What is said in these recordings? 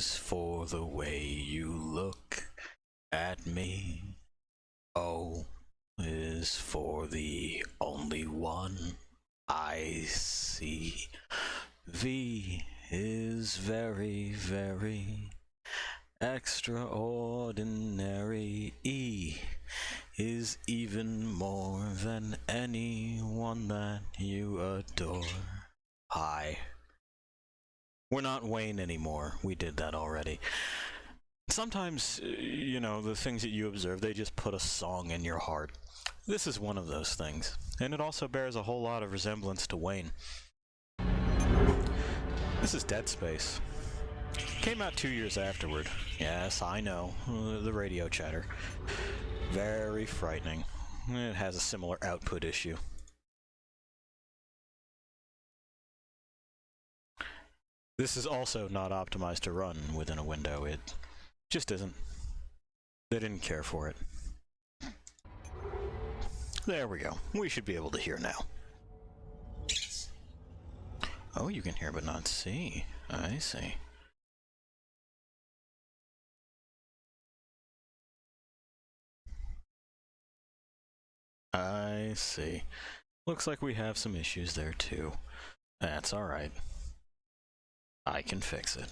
is for the way you look at me. O is for the only one I see. V is very, very extraordinary. E is even more than anyone that you adore. Hi. We're not Wayne anymore. We did that already. Sometimes, the things that you observe, they just put a song in your heart. This is one of those things. And it also bears a whole lot of resemblance to Wayne. This is Dead Space. Came out 2 years afterward. Yes, I know. The radio chatter. Very frightening. It has a similar output issue. This is also not optimized to run within a window. It just isn't. They didn't care for it. There we go. We should be able to hear now. Oh, you can hear but not see. I see. I see. Looks like we have some issues there too. That's alright. I can fix it.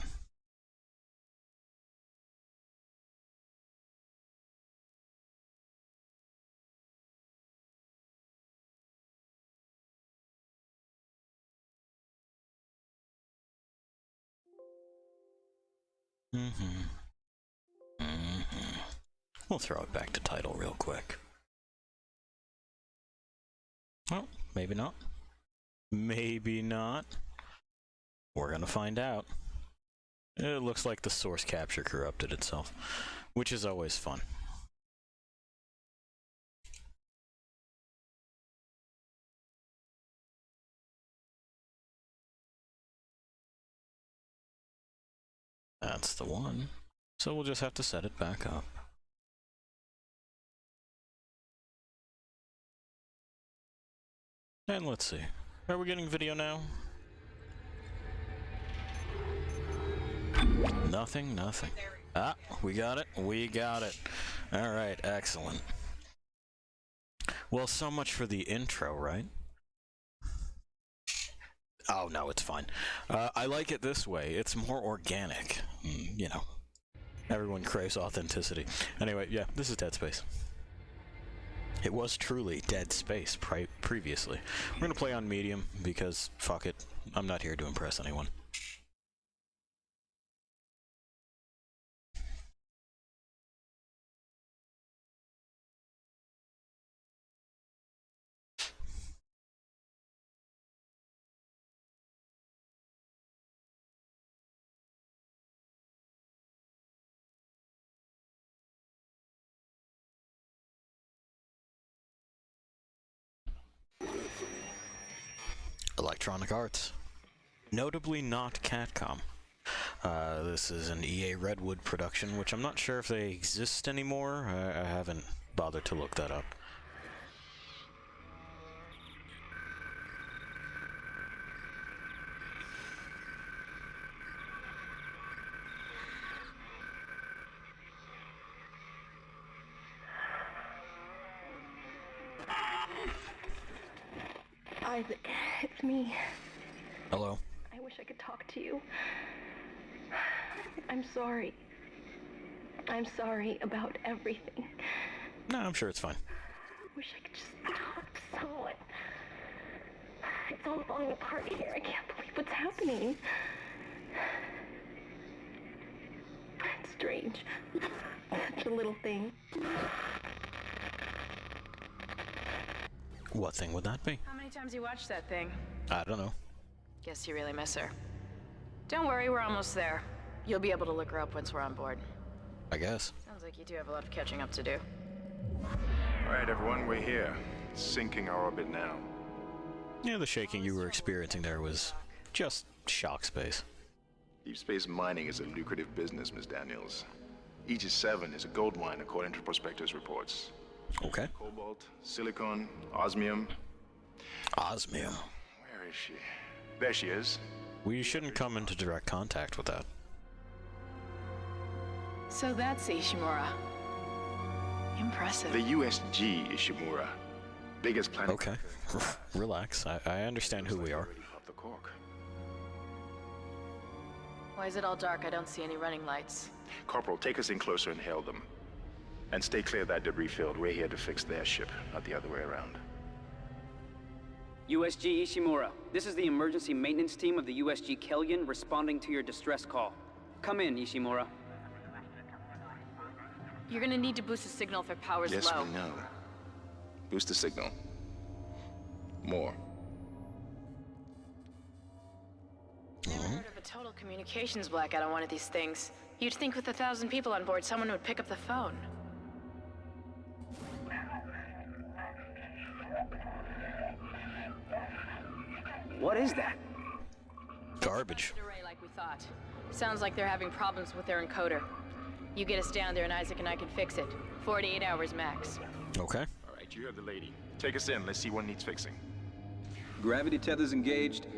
We'll throw it back to title real quick. Well, maybe not. Maybe not. We're gonna find out. It looks like the source capture corrupted itself, which is always fun. That's the one. So we'll just have to set it back up. And let's see. Are we getting video now? Nothing. Ah, we got it. Alright, excellent. Well, so much for the intro, right? Oh, no, it's fine. I like it this way. It's more organic. Everyone craves authenticity. Anyway, yeah, this is Dead Space. It was truly Dead Space previously. We're gonna play on medium because, fuck it, I'm not here to impress anyone. Electronic Arts. Notably not Capcom. This is an EA Redwood production, which I'm not sure if they exist anymore. I haven't bothered to look that up. Isaac, it's me. Hello. I wish I could talk to you. I'm sorry. I'm sorry about everything. No, I'm sure it's fine. I wish I could just talk to someone. It's all falling apart here. I can't believe what's happening. It's strange. Such a little thing. What thing would that be? How many times you watched that thing? I don't know. Guess you really miss her. Don't worry, we're almost there. You'll be able to look her up once we're on board. I guess. Sounds like you two have a lot of catching up to do. All right, everyone, we're here. Sinking our orbit now. Yeah, the shaking you were experiencing there was just shock space. Deep space mining is a lucrative business, Ms. Daniels. Aegis 7 is a gold mine according to prospectors' reports. Okay. Cobalt, silicon, osmium. Osmium. Where is she? There she is. We shouldn't come into direct contact with that. So that's Ishimura. Impressive. The USG Ishimura. Biggest planet. Okay. Relax. I understand who we are. Already popped the cork. Why is it all dark? I don't see any running lights. Corporal, take us in closer and hail them. And stay clear of that debris field. We're here to fix their ship, not the other way around. USG Ishimura, this is the emergency maintenance team of the USG Kellion responding to your distress call. Come in, Ishimura. You're gonna need to boost the signal if it powers Yes, low. we know. Boost the signal. More. Never heard of a total communications blackout on one of these things. You'd think with 1,000 people on board, someone would pick up the phone. What is that? Garbage. Array like we thought. Sounds like they're having problems with their encoder. You get us down there and Isaac and I can fix it. 48 hours max. Okay. All right, you heard the lady. Take us in. Let's see what needs fixing. Gravity tethers engaged.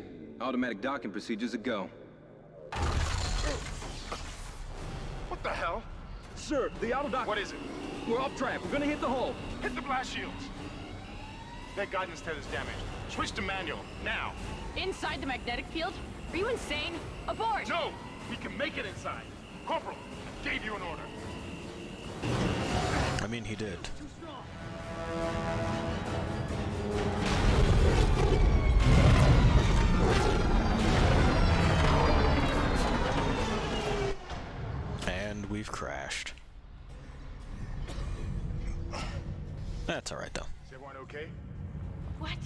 Automatic docking procedures a go. What the hell? Sir, the auto dock. What is it? We're off track. We're gonna hit the hull. Hit the blast shields. Their guidance tether's damaged. Switch to manual, now. Inside the magnetic field? Are you insane? Abort! No! We can make it inside. Corporal, gave you an order. I mean, he did. And we've crashed. That's alright, though. Is everyone okay? What?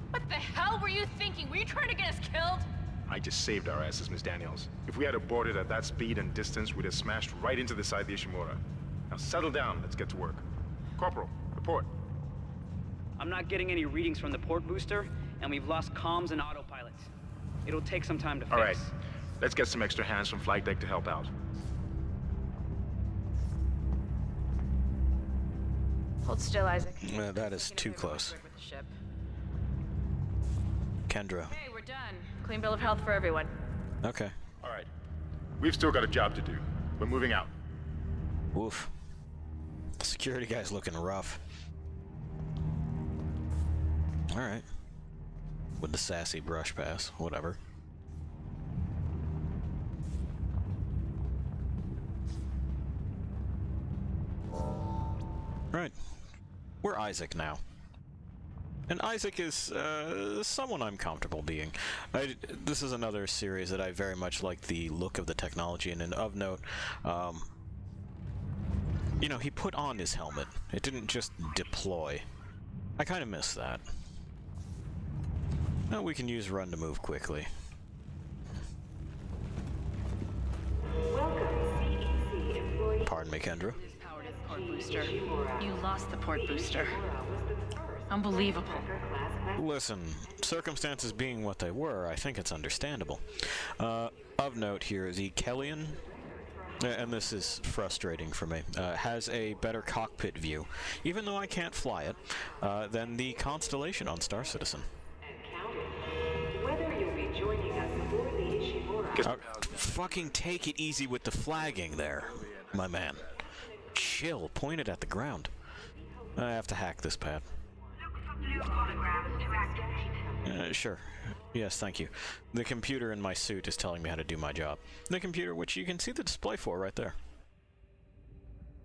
What the hell were you thinking? Were you trying to get us killed? I just saved our asses, Miss Daniels. If we had aborted at that speed and distance, we'd have smashed right into the side of the Ishimura. Now settle down, let's get to work. Corporal, report. I'm not getting any readings from the port booster, and we've lost comms and autopilot. It'll take some time to fix. All right, let's get some extra hands from flight deck to help out. Hold still, Isaac. That is too close. With the ship. Kendra. Hey, we're done. Clean bill of health for everyone. Okay. All right, we've still got a job to do. We're moving out. Woof. The security guy's looking rough. Alright. With the sassy brush pass, whatever. Right. We're Isaac now. And Isaac is someone I'm comfortable being. This is another series that I very much like the look of the technology in, and of note, you know, he put on his helmet. It didn't just deploy. I kind of miss that. Now we can use run to move quickly. Pardon me, Kendra. It is powered at the port booster. You lost the port booster. Unbelievable. Listen, circumstances being what they were, I think it's understandable. Of note here, the Kellion, and this is frustrating for me, has a better cockpit view, even though I can't fly it, than the Constellation on Star Citizen. Fucking take it easy with the flagging there, my man. Chill, point it at the ground. I have to hack this pad. Sure. Yes, thank you. The computer in my suit is telling me how to do my job. The computer, which you can see the display for right there.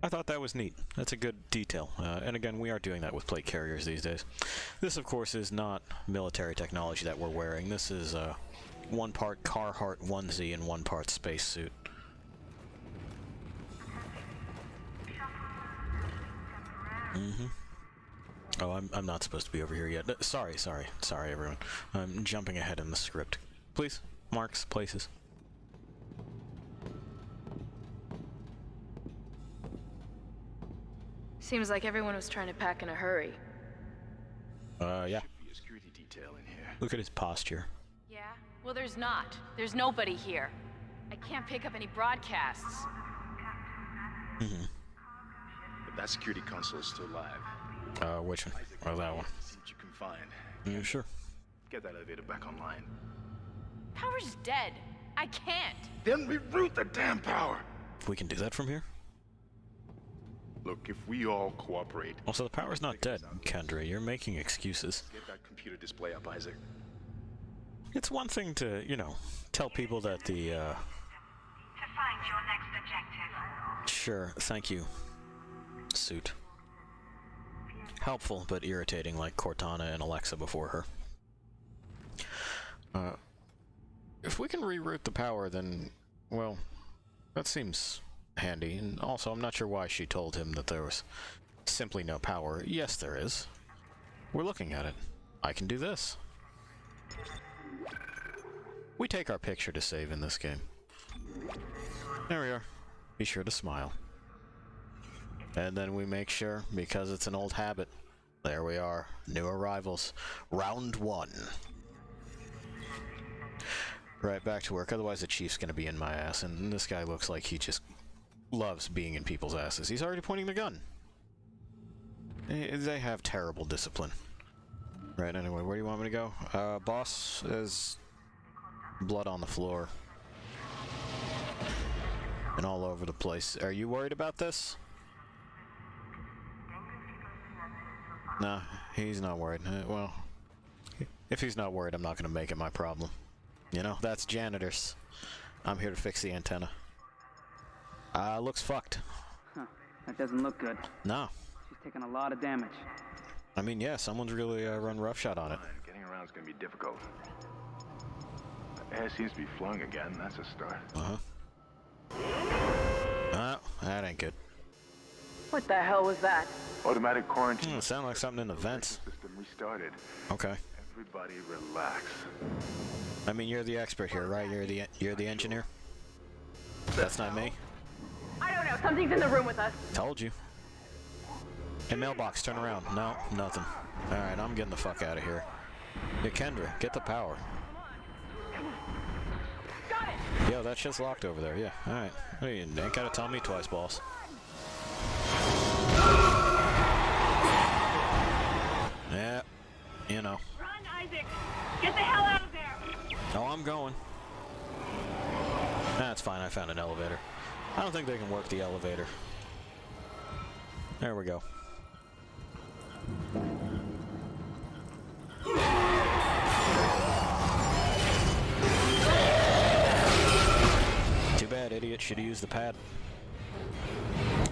I thought that was neat. That's a good detail. And again, we are doing that with plate carriers these days. This, of course, is not military technology that we're wearing. This is one part Carhartt onesie and one part spacesuit. Mm-hmm. Oh, I'm not supposed to be over here yet. Sorry, everyone. I'm jumping ahead in the script. Please, marks, places. Seems like everyone was trying to pack in a hurry. Yeah. Be a security detail in here. Look at his posture. Yeah? Well, there's not. There's nobody here. I can't pick up any broadcasts. Mm-hmm. But that security console is still live. Which one? Oh, that one. See what you can find. Yeah, sure. Get that elevator back online. Power's dead. I can't. Then reroute the damn power. We can do that from here? Look, if we all cooperate... Also, the power's not dead, Kendra. You're making excuses. Get that computer display up, Isaac. It's one thing to, you know, tell people that the, To find your next objective. Sure, thank you, suit. Helpful, but irritating like Cortana and Alexa before her. If we can reroute the power, then, well, that seems handy. And also, I'm not sure why she told him that there was simply no power. Yes, there is. We're looking at it. I can do this. We take our picture to save in this game. There we are. Be sure to smile. And then we make sure, because it's an old habit. There we are. New arrivals. Round 1. Right, back to work. Otherwise the chief's gonna be in my ass, and this guy looks like he just loves being in people's asses. He's already pointing the gun. They have terrible discipline. Right, anyway, where do you want me to go? Boss, is blood on the floor. And all over the place. Are you worried about this? Nah, he's not worried. Well, if he's not worried, I'm not gonna make it my problem. You know, that's janitors. I'm here to fix the antenna. Looks fucked. Huh, that doesn't look good. No. She's taken a lot of damage. I mean, yeah, someone's really run roughshod on it. Getting around's gonna be difficult. The air seems to be flowing again. That's a start. Uh-huh. Oh, that ain't good. What the hell was that? Automatic quarantine. It sounded like something in the vents. System restarted. Okay. Everybody relax. I mean, you're the expert here, right? You're the engineer? That's not me? I don't know. Something's in the room with us. Told you. Hey, mailbox, turn around. No, nothing. Alright, I'm getting the fuck out of here. Hey, Kendra, get the power. Got it. Yo, that shit's locked over there, yeah. Alright. Hey, you ain't gotta tell me twice, boss. Yeah, you know. Run, Isaac. Get the hell out of there. Oh, I'm going. That's fine, I found an elevator. I don't think they can work the elevator. There we go. Too bad, idiot. Should have used the pad.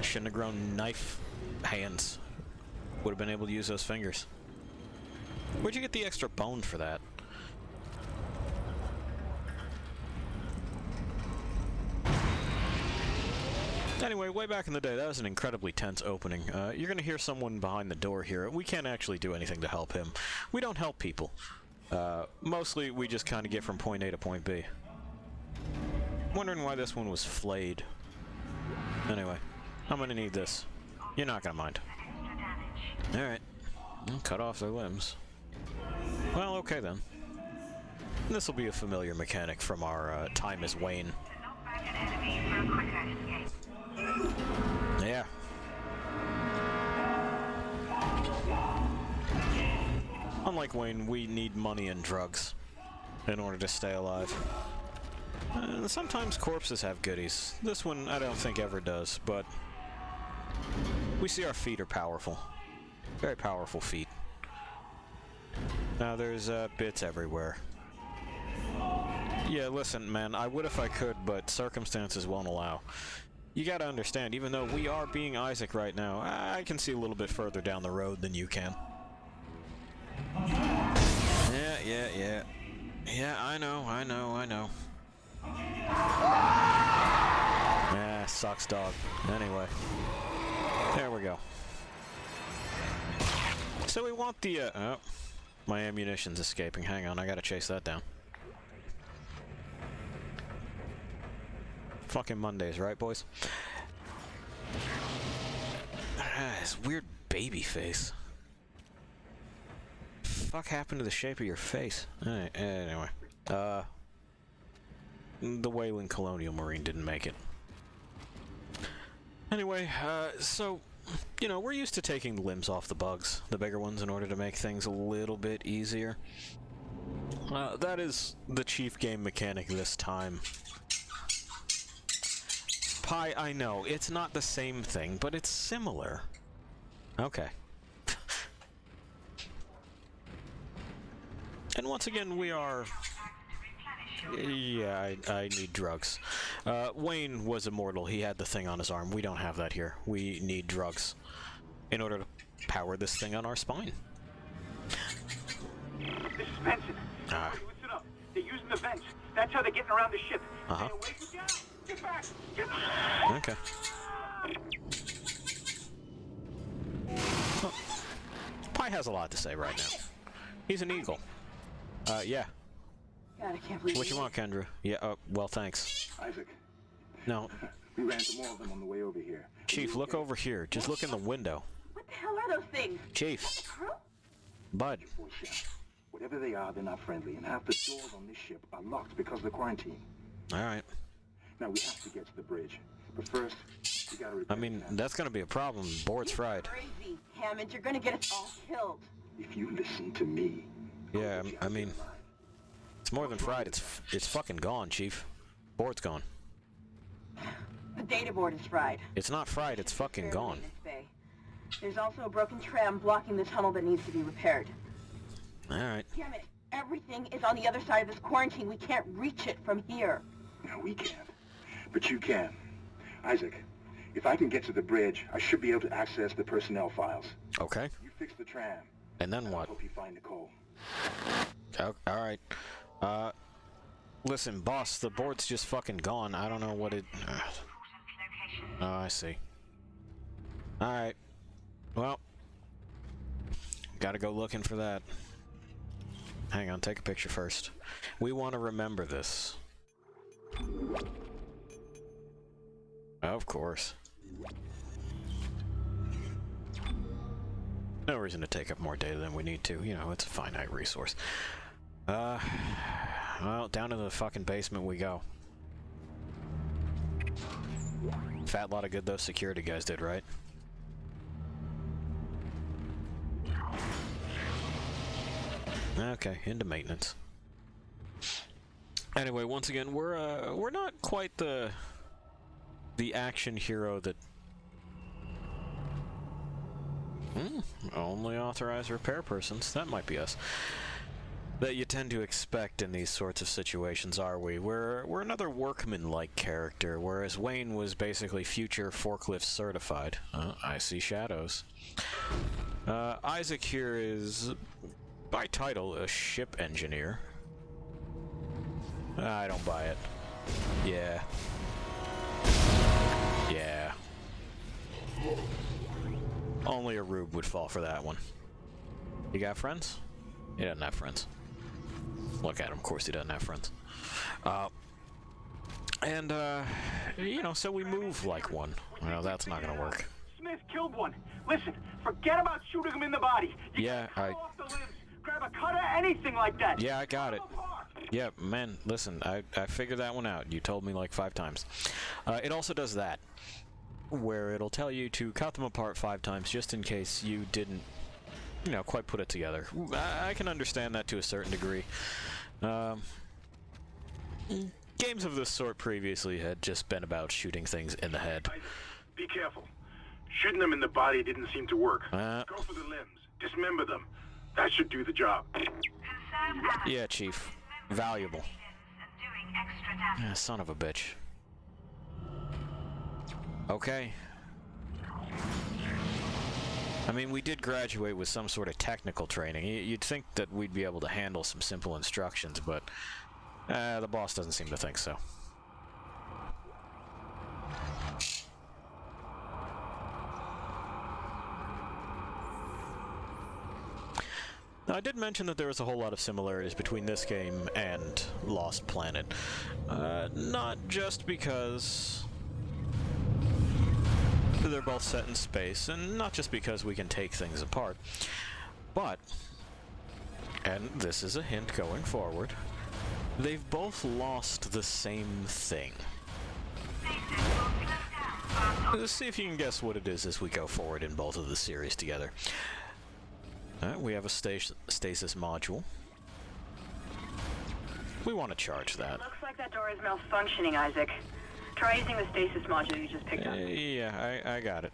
Shouldn't have grown knife hands. Would have been able to use those fingers. Where'd you get the extra bone for that? Anyway, way back in the day, that was an incredibly tense opening. You're gonna hear someone behind the door here. We can't actually do anything to help him. We don't help people. Mostly, we just kind of get from point A to point B. Wondering why this one was flayed. Anyway, I'm gonna need this. You're not gonna mind. Alright. Cut off their limbs. Well, okay then. This'll be a familiar mechanic from our time as Wayne. Yeah. Unlike Wayne, we need money and drugs in order to stay alive. Sometimes corpses have goodies. This one I don't think ever does, but we see our feet are powerful. Very powerful feet. Now there's bits everywhere. Yeah, listen, man, I would if I could, but circumstances won't allow. You gotta understand, even though we are being Isaac right now, I can see a little bit further down the road than you can. Yeah. Yeah, I know. Yeah, sucks, dog. Anyway. There we go. So we want the, oh. My ammunition's escaping. Hang on, I gotta chase that down. Fucking Mondays, right, boys? This weird baby face. Fuck happened to the shape of your face? Anyway. The Wayland Colonial Marine didn't make it. Anyway, so, you know, we're used to taking the limbs off the bugs, the bigger ones, in order to make things a little bit easier. That is the chief game mechanic this time. Pi, I know, it's not the same thing, but it's similar. Okay. And once again, we are... Yeah, I need drugs. Wayne was immortal. He had the thing on his arm. We don't have that here. We need drugs in order to power this thing on our spine. This is Benson. Listen up. They're using the vents. That's how they're getting around the ship. Uh-huh. Stay away from down. Get back. Get back. Okay. Well, Pi has a lot to say right now. He's an eagle. Yeah. God, I can't believe What you want, Kendra? Yeah, well, thanks. Isaac. No. We ran into more of them on the way over here. Chief, look over here. Just look in the window. What the hell are those things? Chief. Huh? Bud. Whatever they are, they're not friendly, and half the doors on this ship are locked because of the quarantine. Alright. Now we have to get to the bridge. But first, we gotta repair I mean, that's gonna be a problem. Board's fried. Crazy, Hammond. You're gonna get us all killed. If you listen to me... Yeah, I mean... It's more than fried. It's fucking gone, Chief. Board's gone. The data board is fried. It's not fried, it's fucking gone. There's also a broken tram blocking the tunnel that needs to be repaired. Alright. Damn it. Everything is on the other side of this quarantine. We can't reach it from here. No, we can't. But you can. Isaac, if I can get to the bridge, I should be able to access the personnel files. Okay. You fix the tram. And then what? I hope you find Nicole. Oh, alright. Listen, boss, the board's just fucking gone. I don't know what it... Oh, I see. Alright. Well. Gotta go looking for that. Hang on, take a picture first. We want to remember this. Of course. No reason to take up more data than we need to. You know, it's a finite resource. Well, down to the fucking basement we go. Fat lot of good those security guys did, right? Okay, into maintenance. Anyway, once again, we're not quite the action hero that only authorized repair persons. That might be us. That you tend to expect in these sorts of situations, are we? We're another workman-like character, whereas Wayne was basically future forklift certified. I see shadows. Isaac here is, by title, a ship engineer. I don't buy it. Yeah. Yeah. Only a rube would fall for that one. You got friends? He doesn't have friends. Look at him, of course he doesn't have friends. You know, so we move like one. Well, that's not gonna work. Smith killed one. Listen, forget about shooting him in the body. Yeah, cut off the limbs, grab a cutter, anything like that. Yeah, I got it. Yeah, man, listen, I figured that one out. You told me like 5 times. It also does that, where it'll tell you to cut them apart 5 times just in case you didn't, you know, quite put it together. I can understand that to a certain degree. Games of this sort previously had just been about shooting things in the head. Be careful. Shooting them in the body didn't seem to work. Go for the limbs. Dismember them. That should do the job. Yeah, Chief. Valuable. Yeah, son of a bitch. Okay. I mean, we did graduate with some sort of technical training. You'd think that we'd be able to handle some simple instructions, but the boss doesn't seem to think so. Now, I did mention that there was a whole lot of similarities between this game and Lost Planet. Not just because they're both set in space, and not just because we can take things apart, but, and this is a hint going forward, they've both lost the same thing. Let's see if you can guess what it is as we go forward in both of the series together. We have a stasis module. We want to charge that. Looks like that door is malfunctioning, Isaac. Try using the stasis module you just picked up. Yeah, I got it.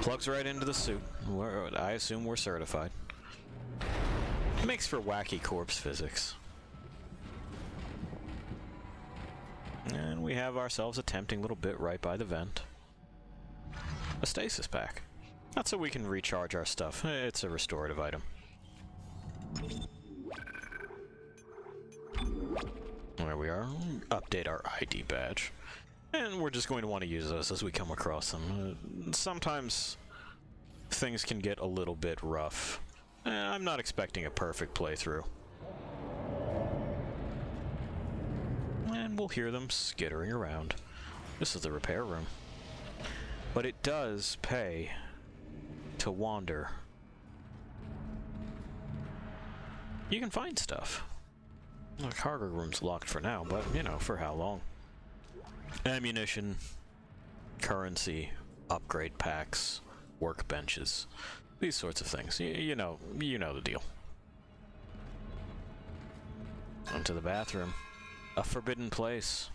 Plugs right into the suit. I assume we're certified. Makes for wacky corpse physics. And we have ourselves a tempting little bit right by the vent. A stasis pack. That's so we can recharge our stuff. It's a restorative item. There we are. Update our ID badge. And we're just going to want to use those as we come across them. Sometimes things can get a little bit rough. I'm not expecting a perfect playthrough. And we'll hear them skittering around. This is the repair room. But it does pay to wander. You can find stuff. The cargo room's locked for now, but, you know, for how long? Ammunition, currency, upgrade packs, workbenches, these sorts of things. You know the deal. Onto the bathroom. A forbidden place.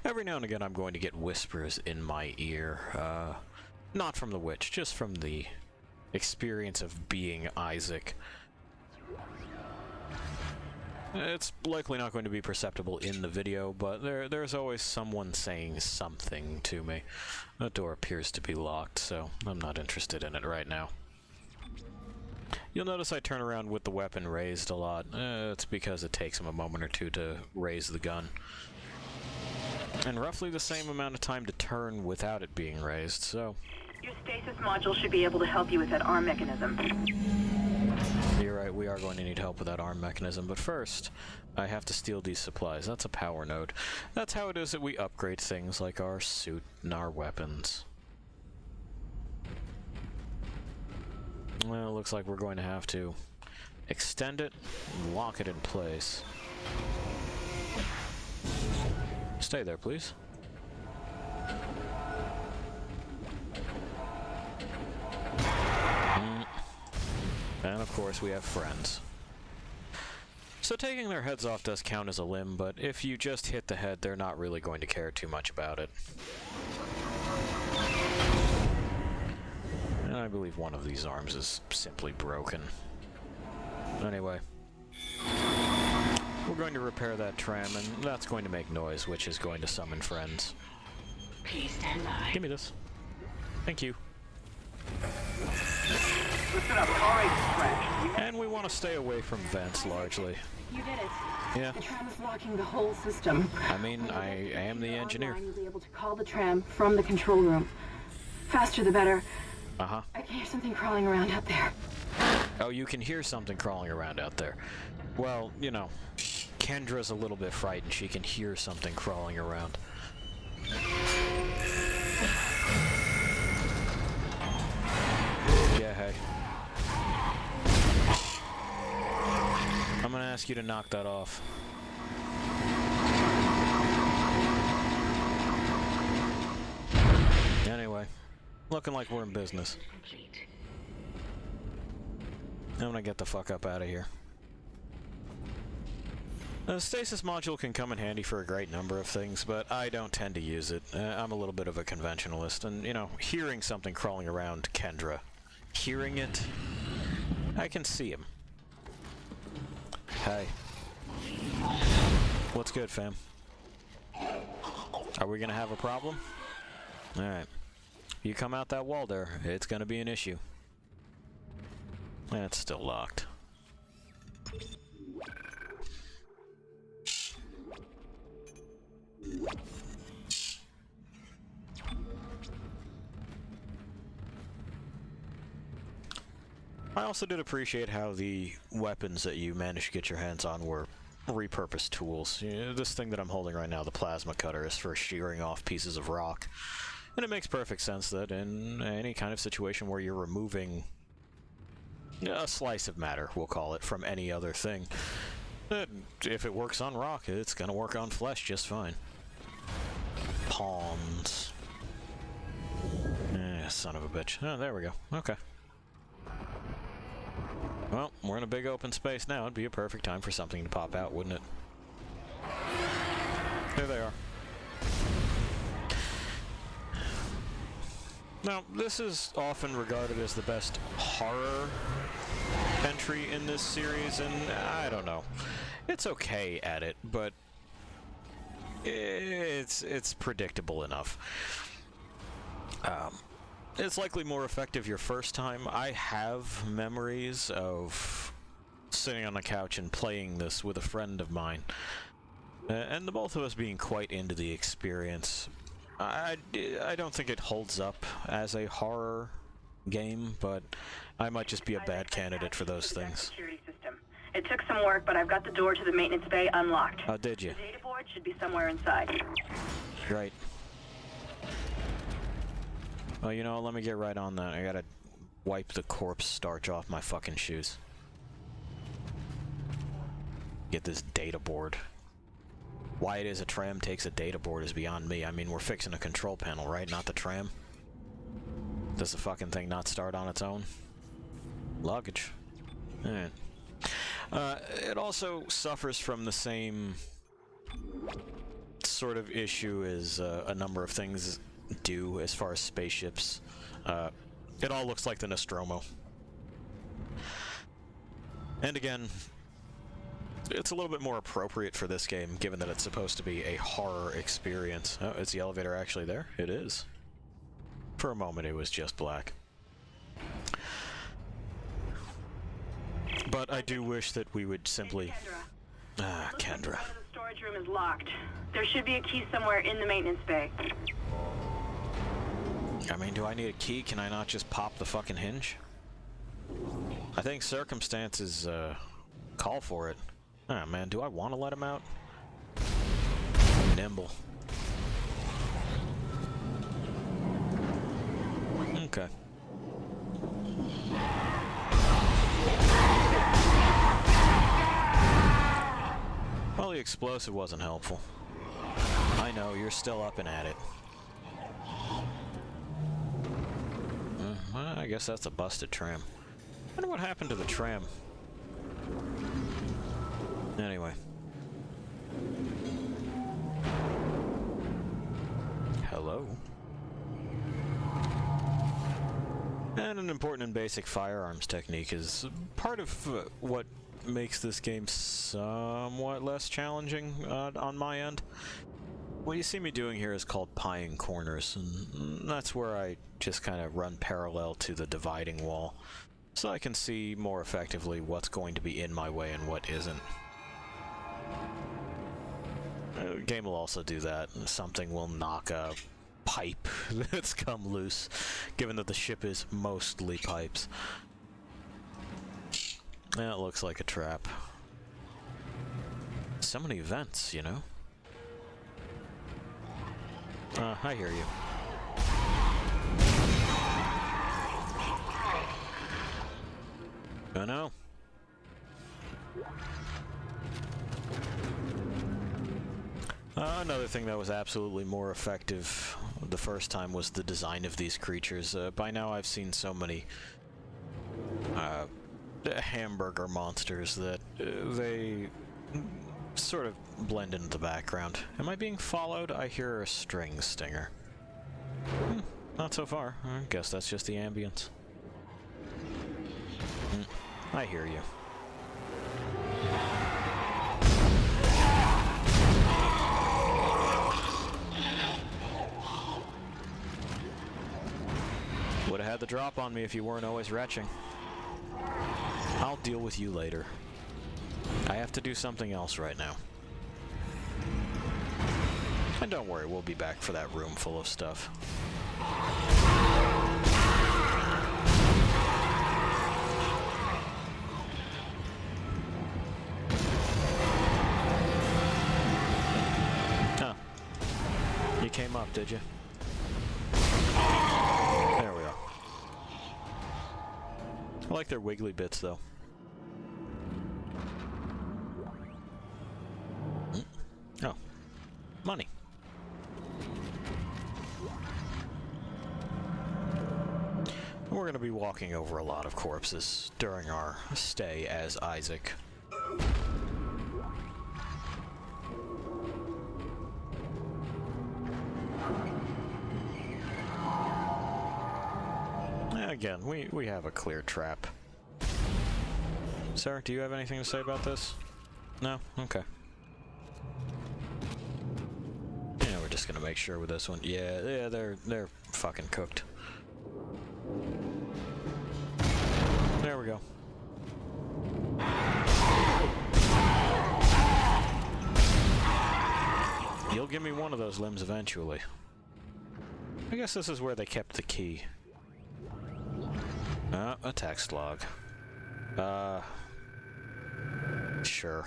Every now and again I'm going to get whispers in my ear. Not from the witch, just from the experience of being Isaac. It's likely not going to be perceptible in the video, but there's always someone saying something to me. The door appears to be locked, so I'm not interested in it right now. You'll notice I turn around with the weapon raised a lot. It's because it takes him a moment or two to raise the gun. And roughly the same amount of time to turn without it being raised, so... Your stasis module should be able to help you with that arm mechanism. You're right, we are going to need help with that arm mechanism, but first, I have to steal these supplies. That's a power node. That's how it is that we upgrade things like our suit and our weapons. Well, it looks like we're going to have to extend it and lock it in place. Stay there, please. And of course we have friends. So taking their heads off does count as a limb, but if you just hit the head, they're not really going to care too much about it. And I believe one of these arms is simply broken. Anyway. We're going to repair that tram, and that's going to make noise, which is going to summon friends. Please stand by. Give me this. Thank you. Listen up, car race is crashed. And we want to stay away from vents, largely. You did it. Yeah. The tram is locking the whole system. I mean, I am the engineer. You'll be able to call the tram from the control room. Faster the better. Uh-huh. I can hear something crawling around out there. Oh, you can hear something crawling around out there. Well, you know, Kendra's a little bit frightened. She can hear something crawling around. Yeah, hey. I'm gonna ask you to knock that off. Anyway, looking like we're in business. I'm gonna get the fuck up out of here. The stasis module can come in handy for a great number of things, but I don't tend to use it. I'm a little bit of a conventionalist, and, you know, hearing something crawling around Kendra, hearing it, I can see him. Hey. What's good, fam? Are we gonna have a problem? Alright. You come out that wall there, it's gonna be an issue. It's still locked. I also did appreciate how the weapons that you managed to get your hands on were repurposed tools. You know, this thing that I'm holding right now, the plasma cutter, is for shearing off pieces of rock. And it makes perfect sense that in any kind of situation where you're removing a slice of matter, we'll call it, from any other thing, if it works on rock, it's gonna work on flesh just fine. Pawns. Son of a bitch. Oh, there we go. Okay. Well, we're in a big open space now. It'd be a perfect time for something to pop out, wouldn't it? There they are. Now, this is often regarded as the best horror entry in this series, and I don't know. It's okay at it, but it's predictable enough. It's likely more effective your first time. I have memories of sitting on the couch and playing this with a friend of mine, and the both of us being quite into the experience. I don't think it holds up as a horror game, but I might just be a bad candidate for those things. It took some work, but I've got the door to the maintenance bay unlocked. Oh, did you? The data board should be somewhere inside. Right. Well, you know, let me get right on that. I gotta wipe the corpse starch off my fucking shoes. Get this data board. Why it is a tram takes a data board is beyond me. I mean, we're fixing a control panel, right? Not the tram. Does the fucking thing not start on its own? Luggage. Alright. It also suffers from the same sort of issue as a number of things do as far as spaceships. It all looks like the Nostromo. And again, it's a little bit more appropriate for this game, given that it's supposed to be a horror experience. Oh, is the elevator actually there? It is. For a moment, it was just black. But I do wish that we would simply... Ah, Kendra. The storage room is locked. There should be a key somewhere in the maintenance bay. I mean, do I need a key? Can I not just pop the fucking hinge? I think circumstances, call for it. Ah, man, do I want to let him out? Nimble. Okay. Well, the explosive wasn't helpful. I know, you're still up and at it. Well, I guess that's a busted tram. I wonder what happened to the tram. Anyway. Hello. And an important and basic firearms technique is part of what makes this game somewhat less challenging on my end. What you see me doing here is called pieing corners, and that's where I just kind of run parallel to the dividing wall, so I can see more effectively what's going to be in my way and what isn't. The game will also do that. Something will knock a pipe that's come loose, given that the ship is mostly pipes. That looks like a trap. So many vents, you know? I hear you. I know. Another thing that was absolutely more effective the first time was the design of these creatures. By now I've seen so many hamburger monsters that they sort of blend into the background. Am I being followed? I hear a string stinger. Not so far. I guess that's just the ambience. I hear you. Would have had the drop on me if you weren't always retching. I'll deal with you later. I have to do something else right now. And don't worry, we'll be back for that room full of stuff. Oh. You came up, did you? There we are. I like their wiggly bits, though. Oh. Money. We're going to be walking walking over a lot of corpses during our stay as Isaac. Again, we have a clear trap. Sir, do you have anything to say about this? No? Okay. Yeah, we're just gonna make sure with this one. Yeah, they're fucking cooked. There we go. You'll give me one of those limbs eventually. I guess this is where they kept the key. A text log. Sure.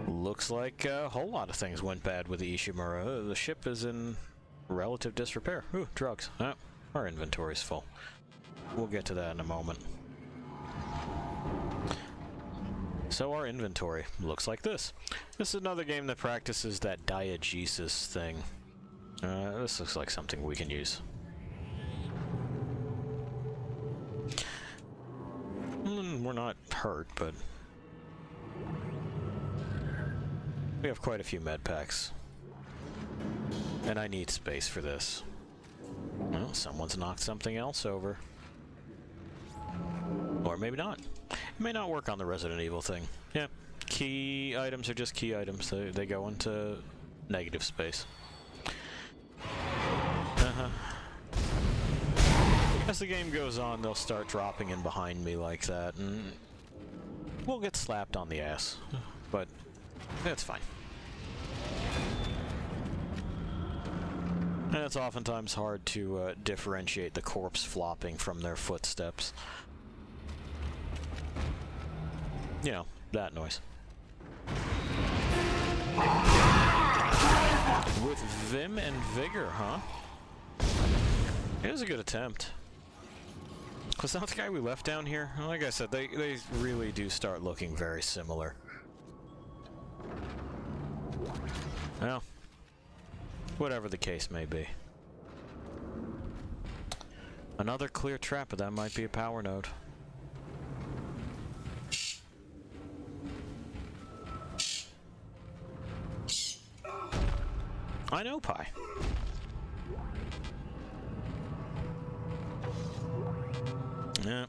Looks like a whole lot of things went bad with the Ishimura. The ship is in relative disrepair. Ooh, drugs. Our inventory's full. We'll get to that in a moment. So our inventory looks like this. This is another game that practices that diegesis thing. This looks like something we can use. We're not hurt, but we have quite a few med packs. And I need space for this. Well, someone's knocked something else over. Or maybe not. It may not work on the Resident Evil thing. Yeah, key items are just key items. They go into negative space. As the game goes on, they'll start dropping in behind me like that, and we'll get slapped on the ass. But that's fine. And it's oftentimes hard to differentiate the corpse flopping from their footsteps. You know, that noise. With vim and vigor, huh? It was a good attempt. Was that the guy we left down here? Like I said, they really do start looking very similar. Well, whatever the case may be. Another clear trap, but that might be a power node. I know, Pi. Yeah,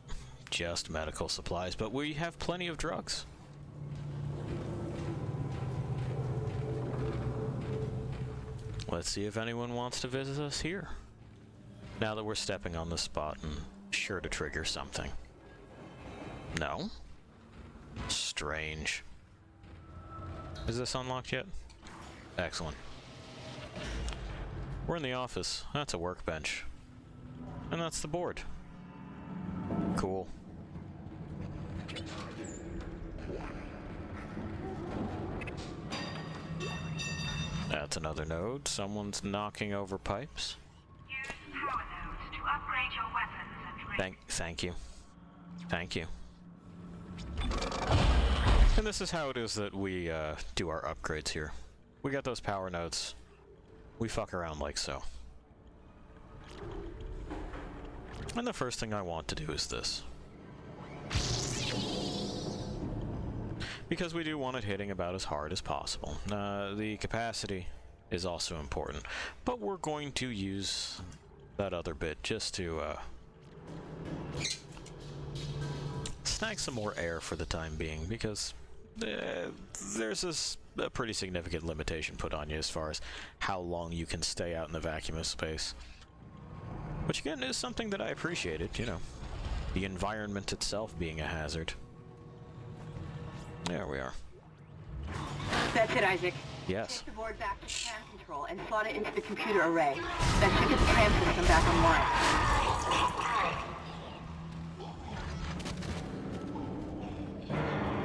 just medical supplies, but we have plenty of drugs. Let's see if anyone wants to visit us here. Now that we're stepping on the spot and sure to trigger something. No? Strange. Is this unlocked yet? Excellent. We're in the office. That's a workbench. And that's the board. Cool. That's another node. Someone's knocking over pipes. Use power nodes to upgrade your weapons and Thank you. Thank you. And this is how it is that we do our upgrades here. We got those power nodes. We fuck around like so. And the first thing I want to do is this. Because we do want it hitting about as hard as possible. The capacity is also important. But we're going to use that other bit just to snag some more air for the time being, because there's a pretty significant limitation put on you as far as how long you can stay out in the vacuum of space. Which again is something that I appreciated, you know, the environment itself being a hazard. There we are. That's it, Isaac. Yes. Take the board back to command control and slot it into the computer array. That should get the tram system back online.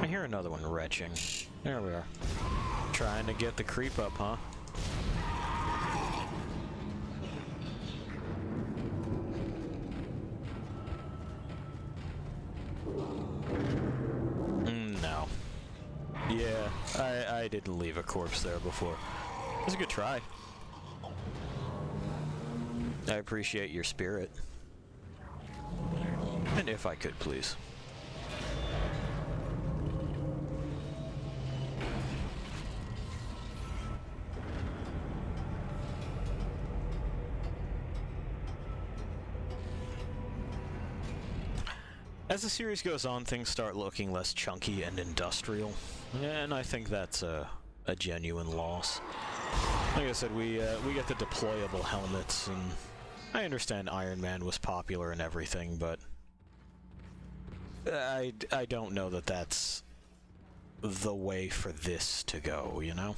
I hear another one retching. There we are. Trying to get the creep up, huh? No. Yeah, I didn't leave a corpse there before. It was a good try. I appreciate your spirit. And if I could, please. As the series goes on, things start looking less chunky and industrial, and I think that's a genuine loss. Like I said, we get the deployable helmets, and I understand Iron Man was popular and everything, but I don't know that that's the way for this to go, you know?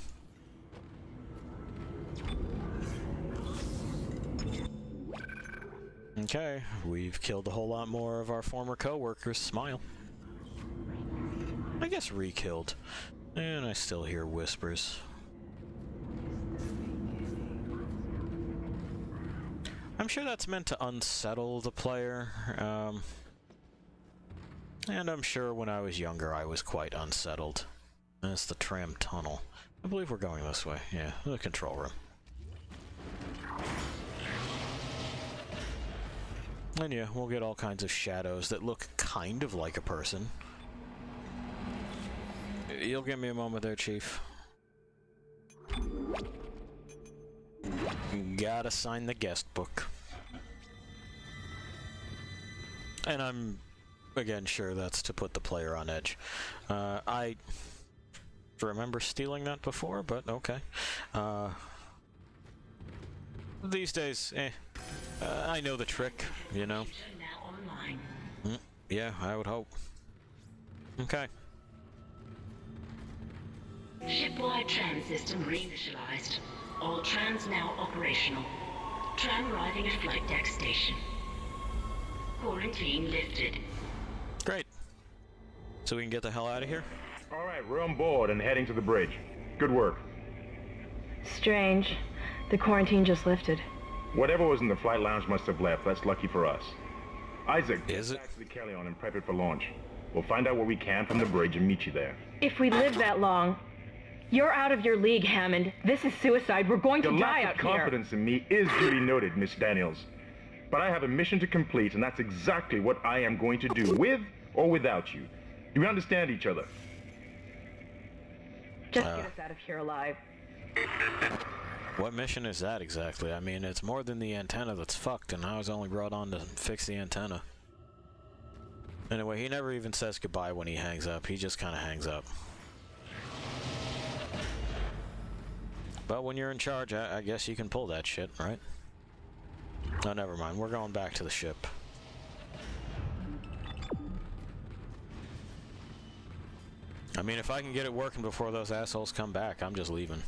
Okay, we've killed a whole lot more of our former co-workers. Smile. I guess re-killed. And I still hear whispers. I'm sure that's meant to unsettle the player. And I'm sure when I was younger I was quite unsettled. That's the tram tunnel. I believe we're going this way. Yeah, the control room. And yeah, we'll get all kinds of shadows that look kind of like a person. You'll give me a moment there, Chief. Gotta sign the guest book. And I'm, again, sure that's to put the player on edge. I remember stealing that before, but okay. These days, I know the trick, you know. Yeah, I would hope. Okay. Shipwide tram system reinitialized. All trams now operational. Tram arriving at flight deck station. Quarantine lifted. Great. So we can get the hell out of here? All right, we're on board and heading to the bridge. Good work. Strange. The quarantine just lifted. Whatever was in the flight lounge must have left. That's lucky for us. Isaac, is it? Back to the Kellion and prep it for launch. We'll find out what we can from the bridge and meet you there. If we live that long, you're out of your league, Hammond. This is suicide. We're going to die out here. Your lack of confidence in me is duly noted, Miss Daniels. But I have a mission to complete, and that's exactly what I am going to do, with or without you. Do we understand each other? Just get us out of here alive. What mission is that exactly? I mean, it's more than the antenna that's fucked, and I was only brought on to fix the antenna. Anyway, he never even says goodbye when he hangs up. He just kind of hangs up. But when you're in charge, I guess you can pull that shit, right? Oh, never mind. We're going back to the ship. I mean, if I can get it working before those assholes come back, I'm just leaving.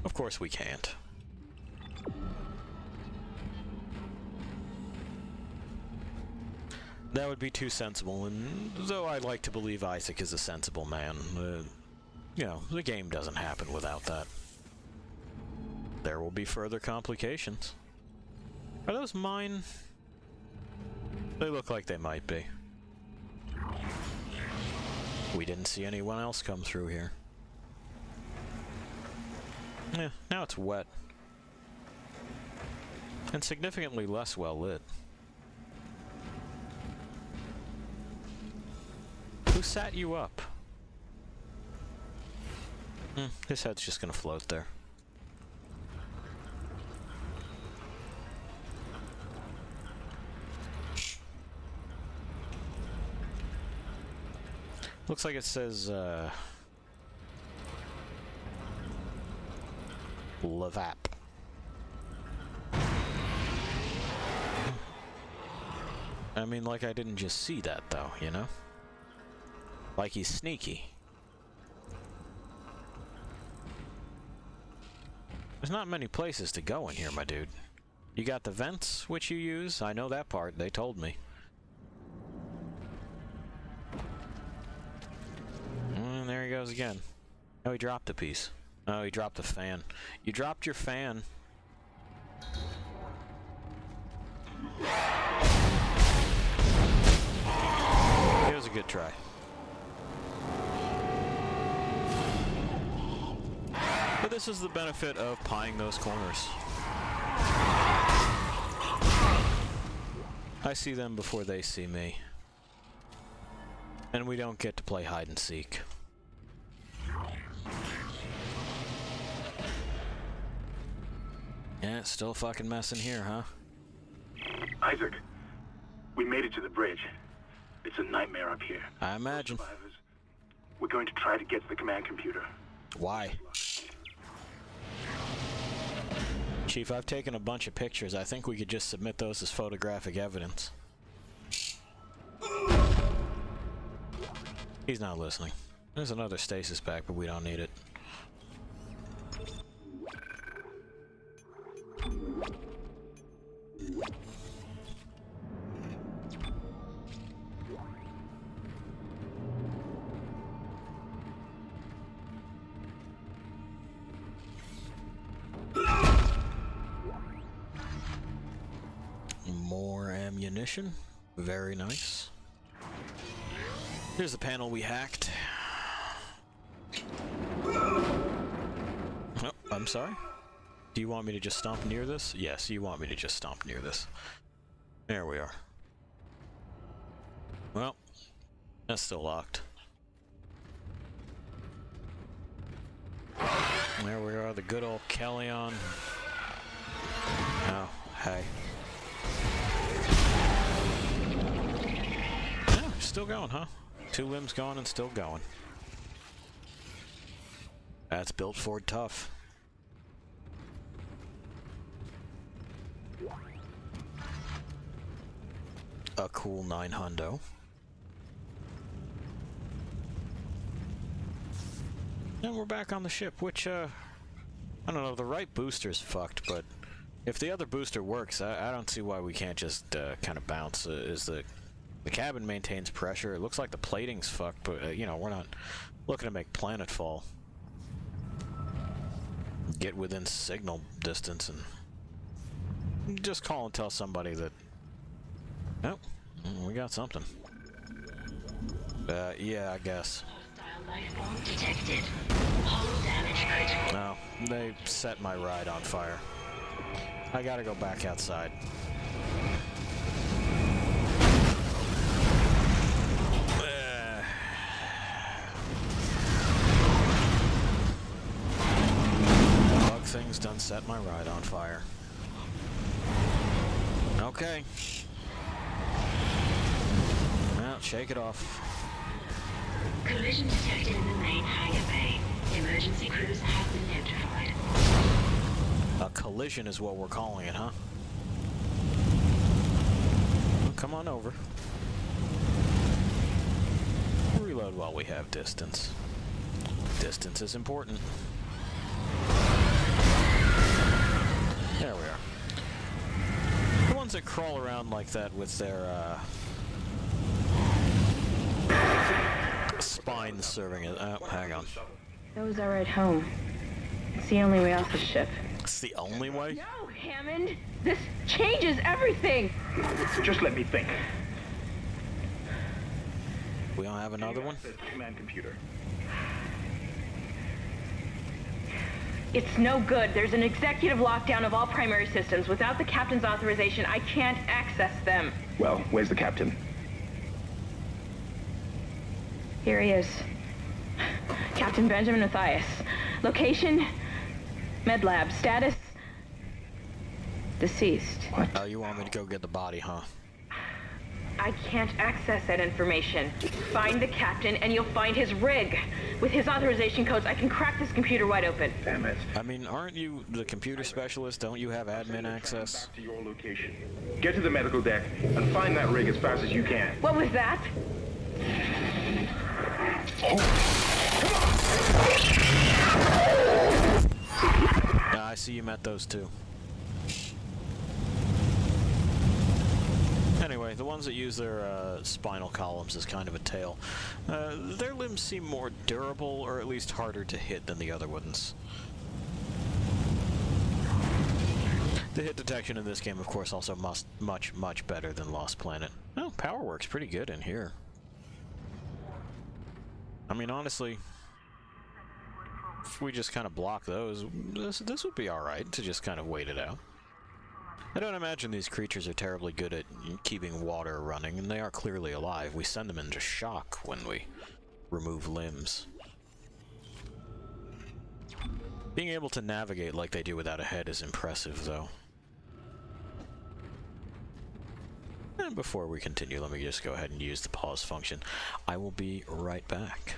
Of course we can't. That would be too sensible, and though I'd like to believe Isaac is a sensible man, you know, the game doesn't happen without that. There will be further complications. Are those mine? They look like they might be. We didn't see anyone else come through here. Yeah, now it's wet. And significantly less well lit. Who sat you up? His head's just gonna float there. Looks like it says, Levap. I mean, like, I didn't just see that, though, you know? Like he's sneaky. There's not many places to go in here, my dude. You got the vents, which you use. I know that part. They told me. And there he goes again. Oh, he dropped a piece. Oh, he dropped a fan. You dropped your fan. It was a good try. But this is the benefit of pieing those corners. I see them before they see me. And we don't get to play hide and seek. Yeah, it's still a fucking mess in here, huh? Isaac, we made it to the bridge. It's a nightmare up here. I imagine. We're going to try to get to the command computer. Why? Chief, I've taken a bunch of pictures. I think we could just submit those as photographic evidence. He's not listening. There's another stasis pack, but we don't need it. More ammunition. Very nice. Here's the panel we hacked. Oh, I'm sorry. Do you want me to just stomp near this? Yes, you want me to just stomp near this. There we are. Well, that's still locked. There we are, the good old Kellion. Oh, hey. Yeah, still going, huh? 2 limbs gone and still going. That's built Ford tough. A cool 9 hundo. And we're back on the ship, which, I don't know, the right booster's fucked, but if the other booster works, I don't see why we can't just, kind of bounce. The cabin maintains pressure. It looks like the plating's fucked, but, you know, we're not looking to make planetfall. Get within signal distance and just call and tell somebody that, oh, we got something. Yeah, I guess. Life form detected. Hull damage critical. No, they set my ride on fire. I gotta go back outside. Bug things done set my ride on fire. Okay. Well, shake it off. Collision detected in the main hangar bay. Emergency crews have been notified. A collision is what we're calling it, huh? Well, come on over. Reload while we have distance. Distance is important. There we are. The ones that crawl around like that with their, spine serving it. Oh, hang on. That was our ride home. It's the only way off the ship. It's the only way? No, Hammond! This changes everything! Just let me think. We don't have another one? Command computer. It's no good. There's an executive lockdown of all primary systems. Without the captain's authorization, I can't access them. Well, where's the captain? Here he is. Captain Benjamin Mathias. Location, Med Lab. Status, deceased. What? Oh, you want me to go get the body, huh? I can't access that information. Find the captain and you'll find his rig. With his authorization codes, I can crack this computer wide open. Damn it. I mean, aren't you the computer specialist? Don't you have admin access? Back to your location. Get to the medical deck and find that rig as fast as you can. What was that? Yeah, I see you met those two. Anyway, the ones that use their spinal columns as kind of a tail, their limbs seem more durable, or at least harder to hit than the other ones. The hit detection in this game, of course, also much better than Lost Planet. Oh, power works pretty good in here. I mean, honestly, if we just kind of block those, this would be alright to just kind of wait it out. I don't imagine these creatures are terribly good at keeping water running, and they are clearly alive. We send them into shock when we remove limbs. Being able to navigate like they do without a head is impressive, though. And before we continue, let me just go ahead and use the pause function. I will be right back.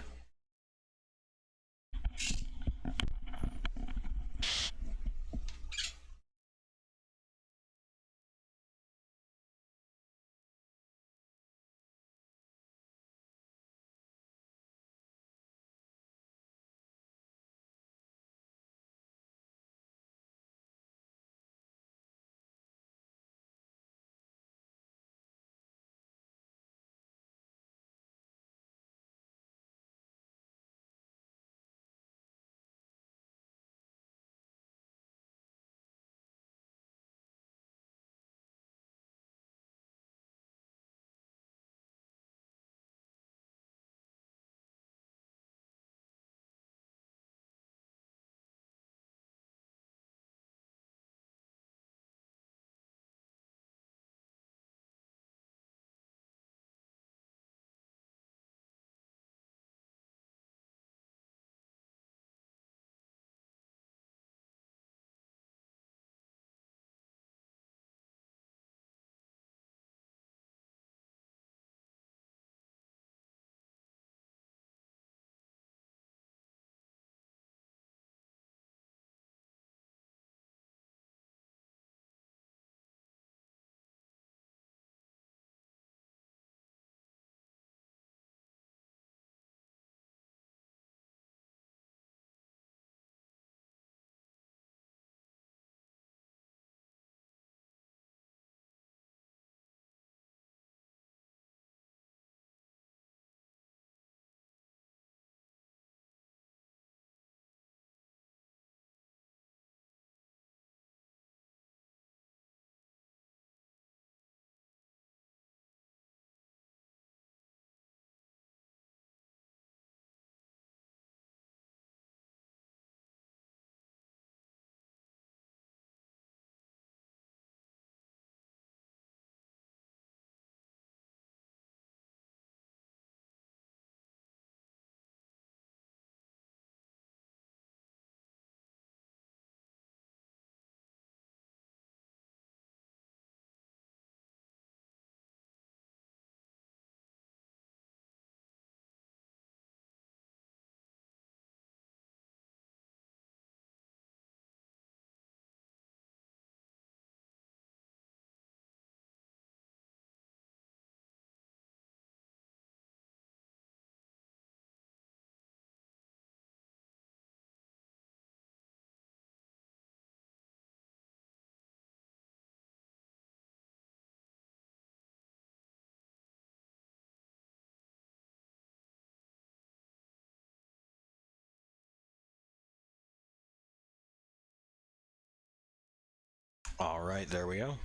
Alright, there we go.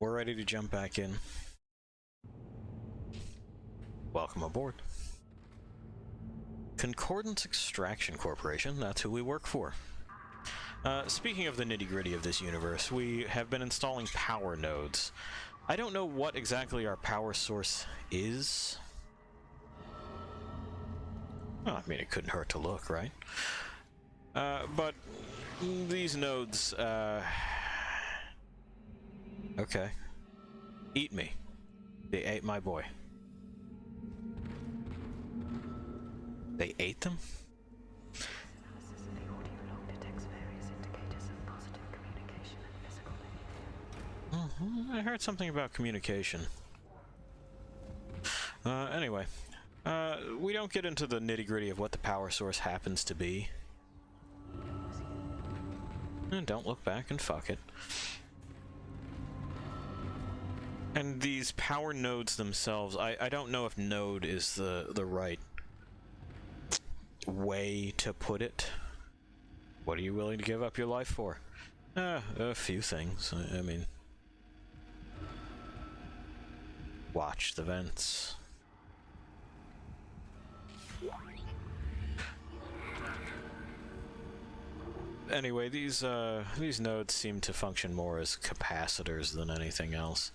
We're ready to jump back in. Welcome aboard. Concordance Extraction Corporation, that's who we work for. Speaking of the nitty-gritty of this universe, we have been installing power nodes. I don't know what exactly our power source is. Well, I mean, it couldn't hurt to look, right? But these nodes, okay. Eat me. They ate my boy. They ate them? I heard something about communication. Anyway. We don't get into the nitty-gritty of what the power source happens to be. And don't look back and fuck it. And these power nodes themselves, I don't know if node is the right way to put it. What are you willing to give up your life for? A few things. I mean... Watch the vents. anyway, these nodes seem to function more as capacitors than anything else.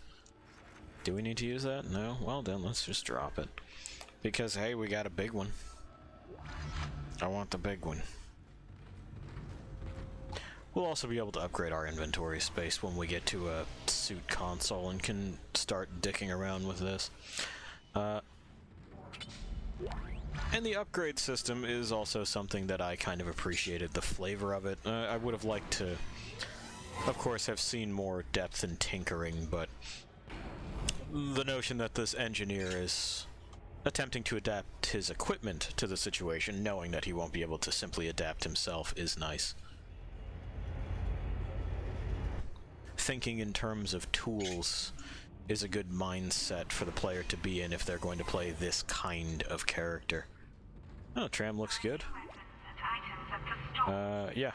Do we need to use that? No? Well then, let's just drop it. Because, hey, we got a big one. I want the big one. We'll also be able to upgrade our inventory space when we get to a suit console and can start dicking around with this. And the upgrade system is also something that I kind of appreciated, the flavor of it. I would have liked to, of course, have seen more depth and tinkering, but the notion that this engineer is attempting to adapt his equipment to the situation, knowing that he won't be able to simply adapt himself, is nice. Thinking in terms of tools is a good mindset for the player to be in if they're going to play this kind of character. Oh, tram looks good. Yeah.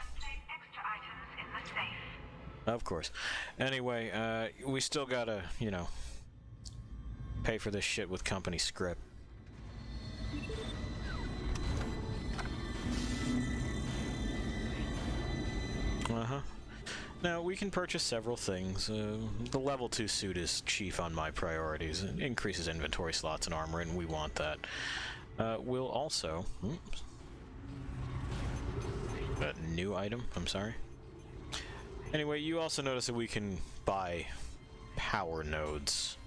Of course. Anyway, we still gotta, you know, pay for this shit with company script. Now, we can purchase several things. The level 2 suit is chief on my priorities. It increases inventory slots and armor, and we want that. We'll also... Oops. A new item? I'm sorry. Anyway, you also notice that we can buy power nodes.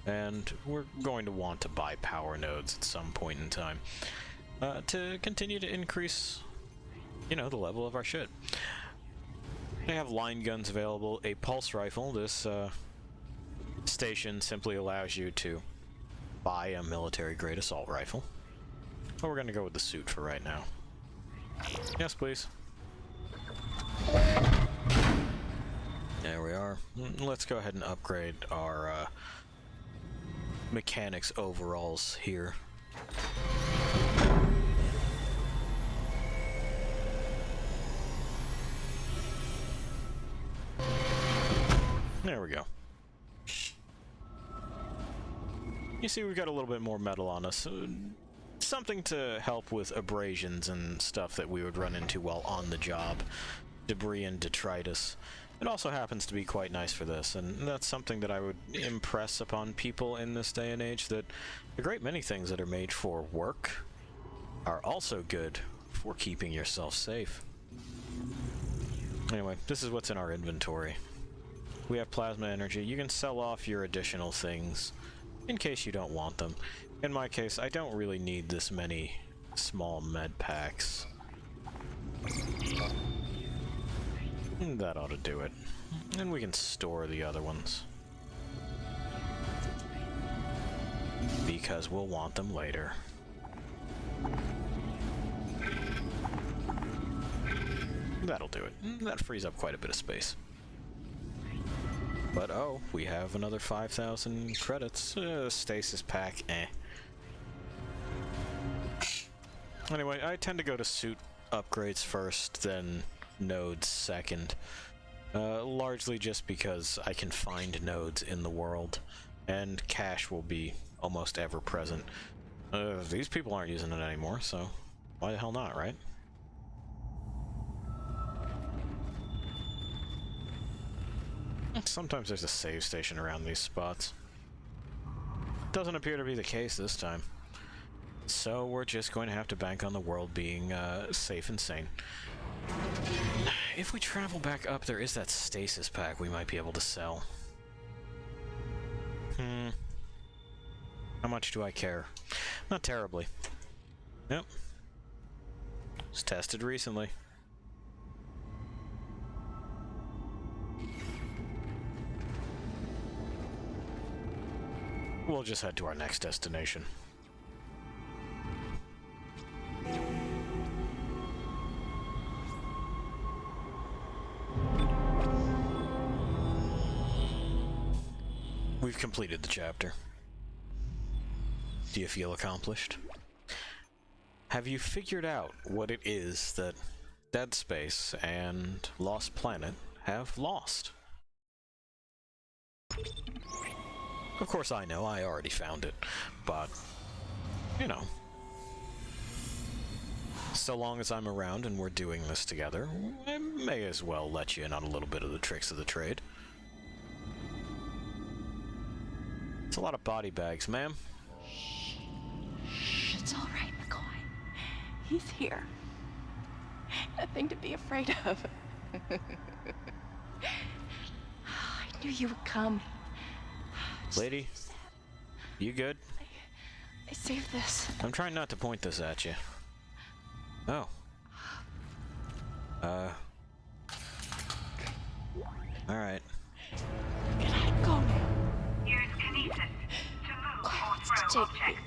And we're going to want to buy power nodes at some point in time. To continue to increase, you know, the level of our shit. They have line guns available, a pulse rifle. This station simply allows you to buy a military-grade assault rifle. But we're going to go with the suit for right now. Yes, please. There we are. Let's go ahead and upgrade our mechanics overalls here. There we go. You see, we've got a little bit more metal on us. Something to help with abrasions and stuff that we would run into while on the job. Debris and detritus. It also happens to be quite nice for this, and that's something that I would impress upon people in this day and age, that a great many things that are made for work are also good for keeping yourself safe. Anyway, this is what's in our inventory. We have plasma energy. You can sell off your additional things in case you don't want them. In my case, I don't really need this many small med packs. That ought to do it. And we can store the other ones, because we'll want them later. That'll do it. That frees up quite a bit of space. But oh, we have another 5,000 credits. Stasis pack, eh. Anyway, I tend to go to suit upgrades first, then nodes second. Largely just because I can find nodes in the world, and cash will be almost ever present. These people aren't using it anymore, so why the hell not, right? Sometimes there's a save station around these spots. Doesn't appear to be the case this time. So we're just going to have to bank on the world being safe and sane. If we travel back up, there is that stasis pack we might be able to sell. How much do I care? Not terribly. Yep. It's tested recently. We'll just head to our next destination. We've completed the chapter. Do you feel accomplished? Have you figured out what it is that Dead Space and Lost Planet have lost? Of course I know, I already found it, but, you know, so long as I'm around and we're doing this together, may as well let you in on a little bit of the tricks of the trade. It's a lot of body bags, ma'am. Shh, it's all right, McCoy. He's here. Nothing to be afraid of. I knew you would come. Lady, you good? I saved this. I'm trying not to point this at you. Oh. Alright. Can I go now? Use kinesis to move or throw objects.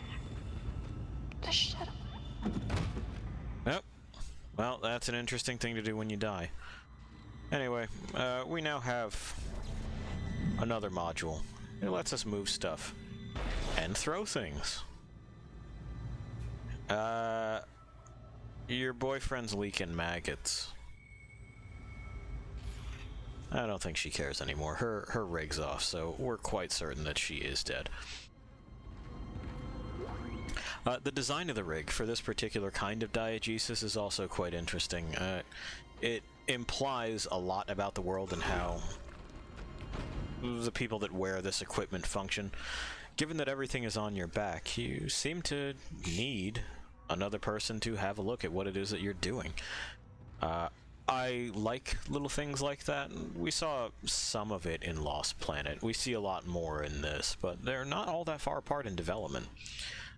Just shut up. Yep. Well, that's an interesting thing to do when you die. Anyway, we now have another module. It lets us move stuff. And throw things. Your boyfriend's leaking maggots. I don't think she cares anymore. Her rig's off, so we're quite certain that she is dead. The design of the rig for this particular kind of diegesis is also quite interesting. It implies a lot about the world and how the people that wear this equipment function. Given that everything is on your back, you seem to need another person to have a look at what it is that you're doing. I like little things like that. We saw some of it in Lost Planet. We see a lot more in this, but they're not all that far apart in development.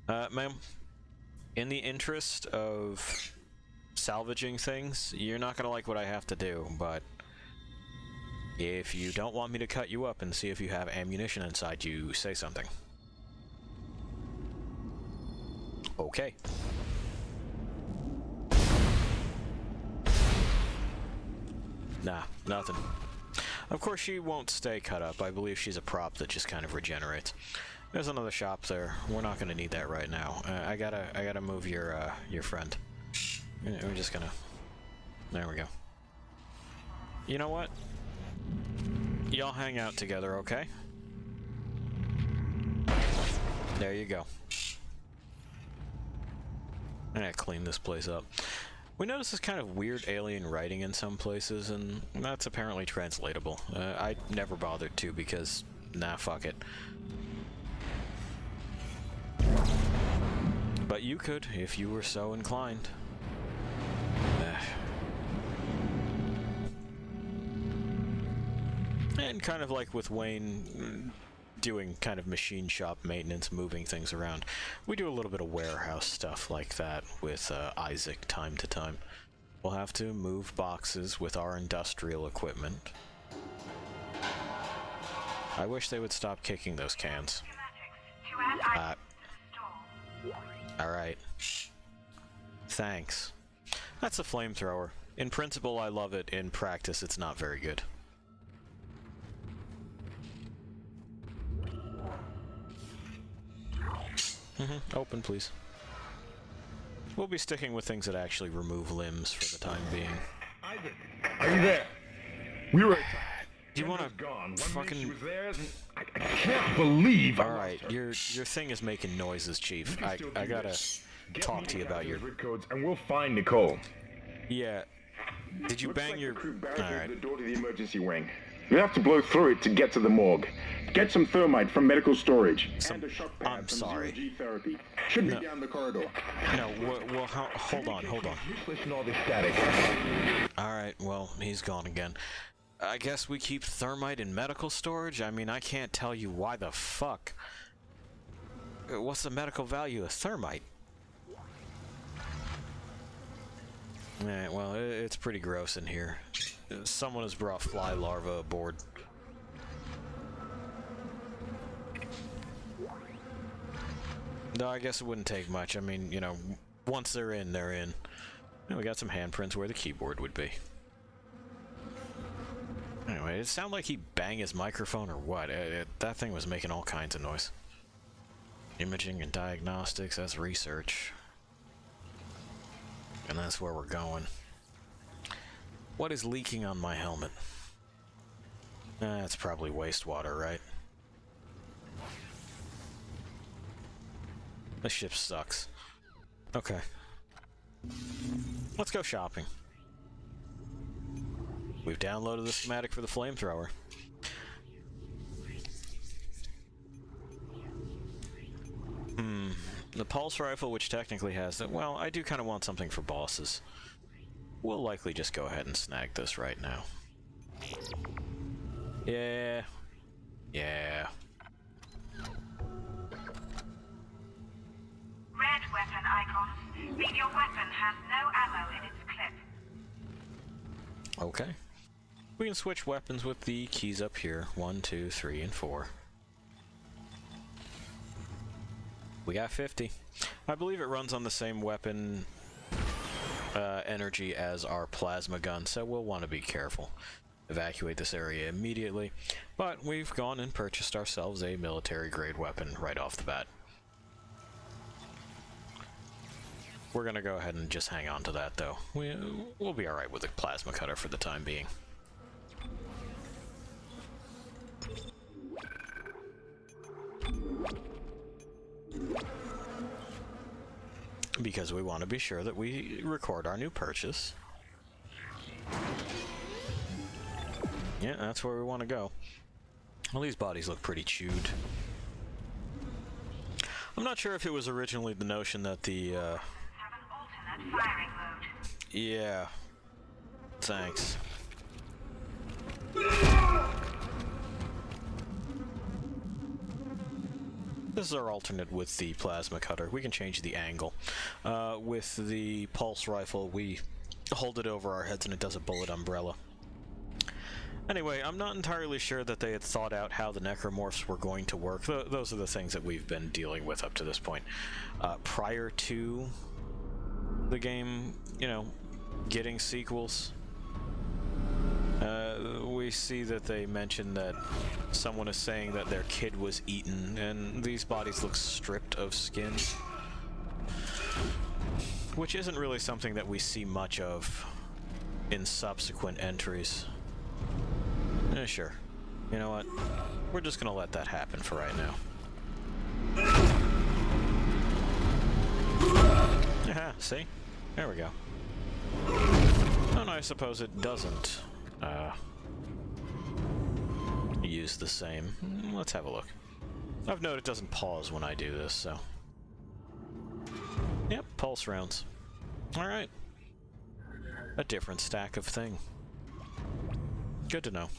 Ma'am, in the interest of salvaging things, you're not gonna like what I have to do, but if you don't want me to cut you up and see if you have ammunition inside you, say something. Okay. Nah, nothing. Of course, she won't stay cut up. I believe she's a prop that just kind of regenerates. There's another shop there. We're not gonna need that right now. I gotta move your friend. We're just gonna. There we go. You know what? Y'all hang out together, okay? There you go. I gotta clean this place up. We notice this kind of weird alien writing in some places, and that's apparently translatable. I never bothered to because, nah, fuck it. But you could, if you were so inclined. And kind of like with Wayne doing kind of machine shop maintenance, moving things around, we do a little bit of warehouse stuff like that with Isaac time to time. We'll have to move boxes with our industrial equipment. I wish they would stop kicking those cans. Alright. Thanks. That's a flamethrower. In principle, I love it. In practice, it's not very good. Open, please. We'll be sticking with things that actually remove limbs for the time being. Isaac, are you there? We were. Do you want to fucking? She was there, I can't believe. All right, your thing is making noises, Chief. I gotta talk to you about your codes, and we'll find Nicole. Yeah. Did you bang your? All right. The door to the emergency wing. You have to blow through it to get to the morgue. Get some thermite from medical storage. And a shock pad I'm sorry. G therapy. Should be down the corridor. No, well, hold on. Listen to all this static. Alright, well, he's gone again. I guess we keep thermite in medical storage? I mean, I can't tell you why the fuck. What's the medical value of thermite? Alright, well, it's pretty gross in here. Someone has brought fly larvae aboard. No, I guess it wouldn't take much. I mean, you know, once they're in, they're in. And we got some handprints where the keyboard would be. Anyway, it sounded like he banged his microphone or what? That thing was making all kinds of noise. Imaging and diagnostics, that's research. And that's where we're going. What is leaking on my helmet? It's probably wastewater, right? This ship sucks. Okay. Let's go shopping. We've downloaded the schematic for the flamethrower. The pulse rifle, which technically has that. Well, I do kind of want something for bosses. We'll likely just go ahead and snag this right now. Yeah. Yeah. Red weapon icon. Read your weapon has no ammo in its clip. Okay. We can switch weapons with the keys up here. 1, 2, 3, and 4. We got 50. I believe it runs on the same weapon energy as our plasma gun, so we'll want to be careful. Evacuate this area immediately, but we've gone and purchased ourselves a military-grade weapon right off the bat. We're gonna go ahead and just hang on to that, though. We'll be alright with a plasma cutter for the time being. Because we want to be sure that we record our new purchase. Yeah, that's where we want to go. Well, these bodies look pretty chewed. I'm not sure if it was originally the notion that the, Have an alternate firing mode. Yeah. Thanks. This is our alternate with the plasma cutter. We can change the angle. With the pulse rifle, we hold it over our heads and it does a bullet umbrella. Anyway, I'm not entirely sure that they had thought out how the necromorphs were going to work. Those are the things that we've been dealing with up to this point. Prior to the game, you know, getting sequels, we see that they mention that someone is saying that their kid was eaten, and these bodies look stripped of skin. Which isn't really something that we see much of in subsequent entries. Sure. You know what? We're just gonna let that happen for right now. Yeah, see? There we go. And I suppose it doesn't use the same. Let's have a look. I've noted it doesn't pause when I do this, so... Yep, pulse rounds. Alright. A different stack of thing. Good to know.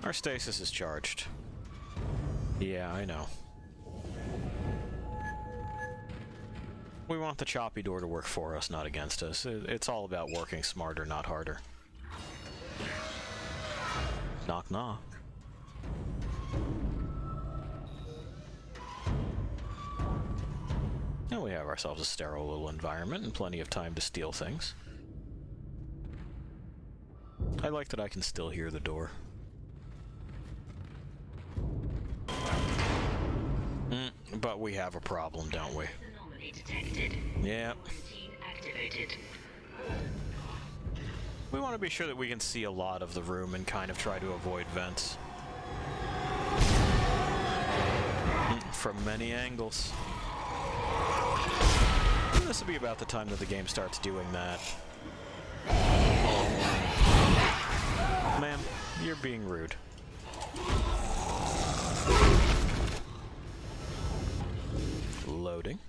Our stasis is charged. Yeah, I know. We want the choppy door to work for us, not against us. It's all about working smarter, not harder. Knock, knock. Now we have ourselves a sterile little environment and plenty of time to steal things. I like that I can still hear the door. But we have a problem, don't we? Anomaly detected. Yep. Quarantine activated. We want to be sure that we can see a lot of the room and kind of try to avoid vents. From many angles. And this will be about the time that the game starts doing that. Ma'am, you're being rude. Loading.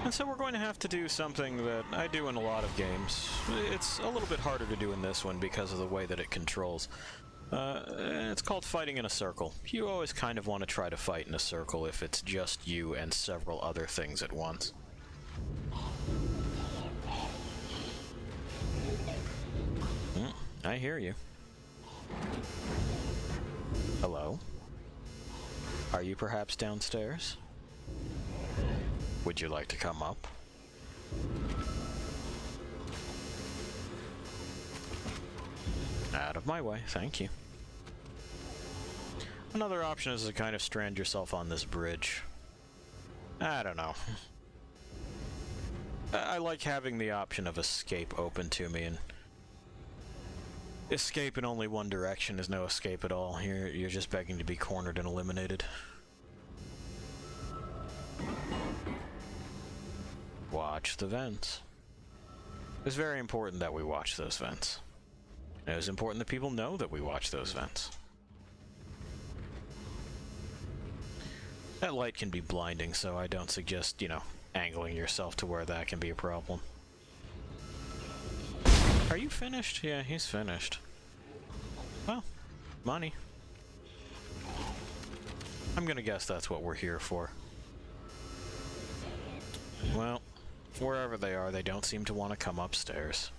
And so we're going to have to do something that I do in a lot of games. It's a little bit harder to do in this one because of the way that it controls. It's called fighting in a circle. You always kind of want to try to fight in a circle if it's just you and several other things at once. I hear you. Hello? Are you perhaps downstairs? Would you like to come up? Out of my way, thank you. Another option is to kind of strand yourself on this bridge. I don't know. I like having the option of escape open to me, and escape in only one direction is no escape at all. You're just begging to be cornered and eliminated. Watch the vents. It was very important that we watch those vents. And it was important that people know that we watch those vents. That light can be blinding, so I don't suggest, you know, angling yourself to where that can be a problem. Are you finished? Yeah, he's finished. Well, money. I'm gonna guess that's what we're here for. Well, wherever they are, they don't seem to want to come upstairs.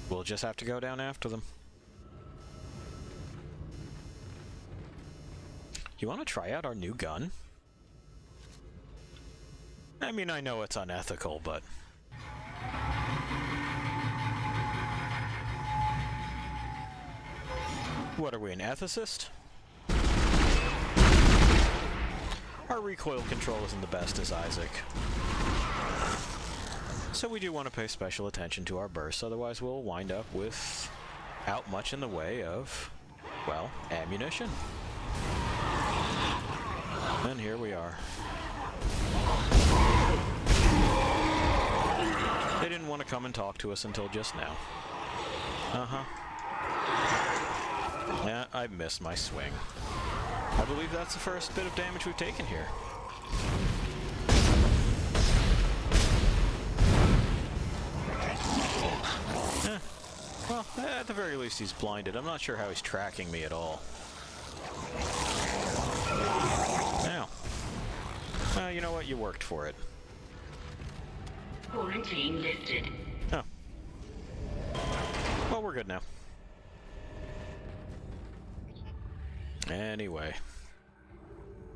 We'll just have to go down after them. You want to try out our new gun? I mean, I know it's unethical, but... What are we, an ethicist? Our recoil control isn't the best as Isaac. So we do want to pay special attention to our bursts, otherwise we'll wind up without much in the way of, well, ammunition. And here we are. They didn't want to come and talk to us until just now. Uh-huh. Yeah, I missed my swing. I believe that's the first bit of damage we've taken here. Well, at the very least he's blinded. I'm not sure how he's tracking me at all. Now. You know what? You worked for it. Quarantine lifted. Oh. Well, we're good now. Anyway.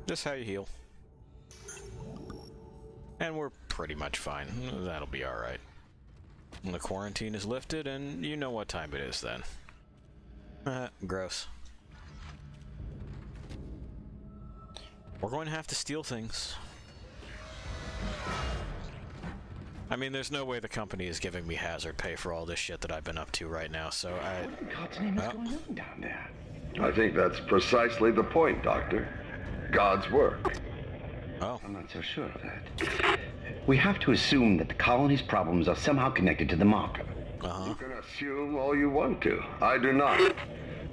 This is how you heal. And we're pretty much fine. That'll be alright. The quarantine is lifted, and you know what time it is then. Gross. We're going to have to steal things. I mean, there's no way the company is giving me hazard pay for all this shit that I've been up to right now, so I... What in God's name is going on down there? I think that's precisely the point, Doctor. God's work. Oh. I'm not so sure of that. We have to assume that the colony's problems are somehow connected to the marker. You can assume all you want to. I do not.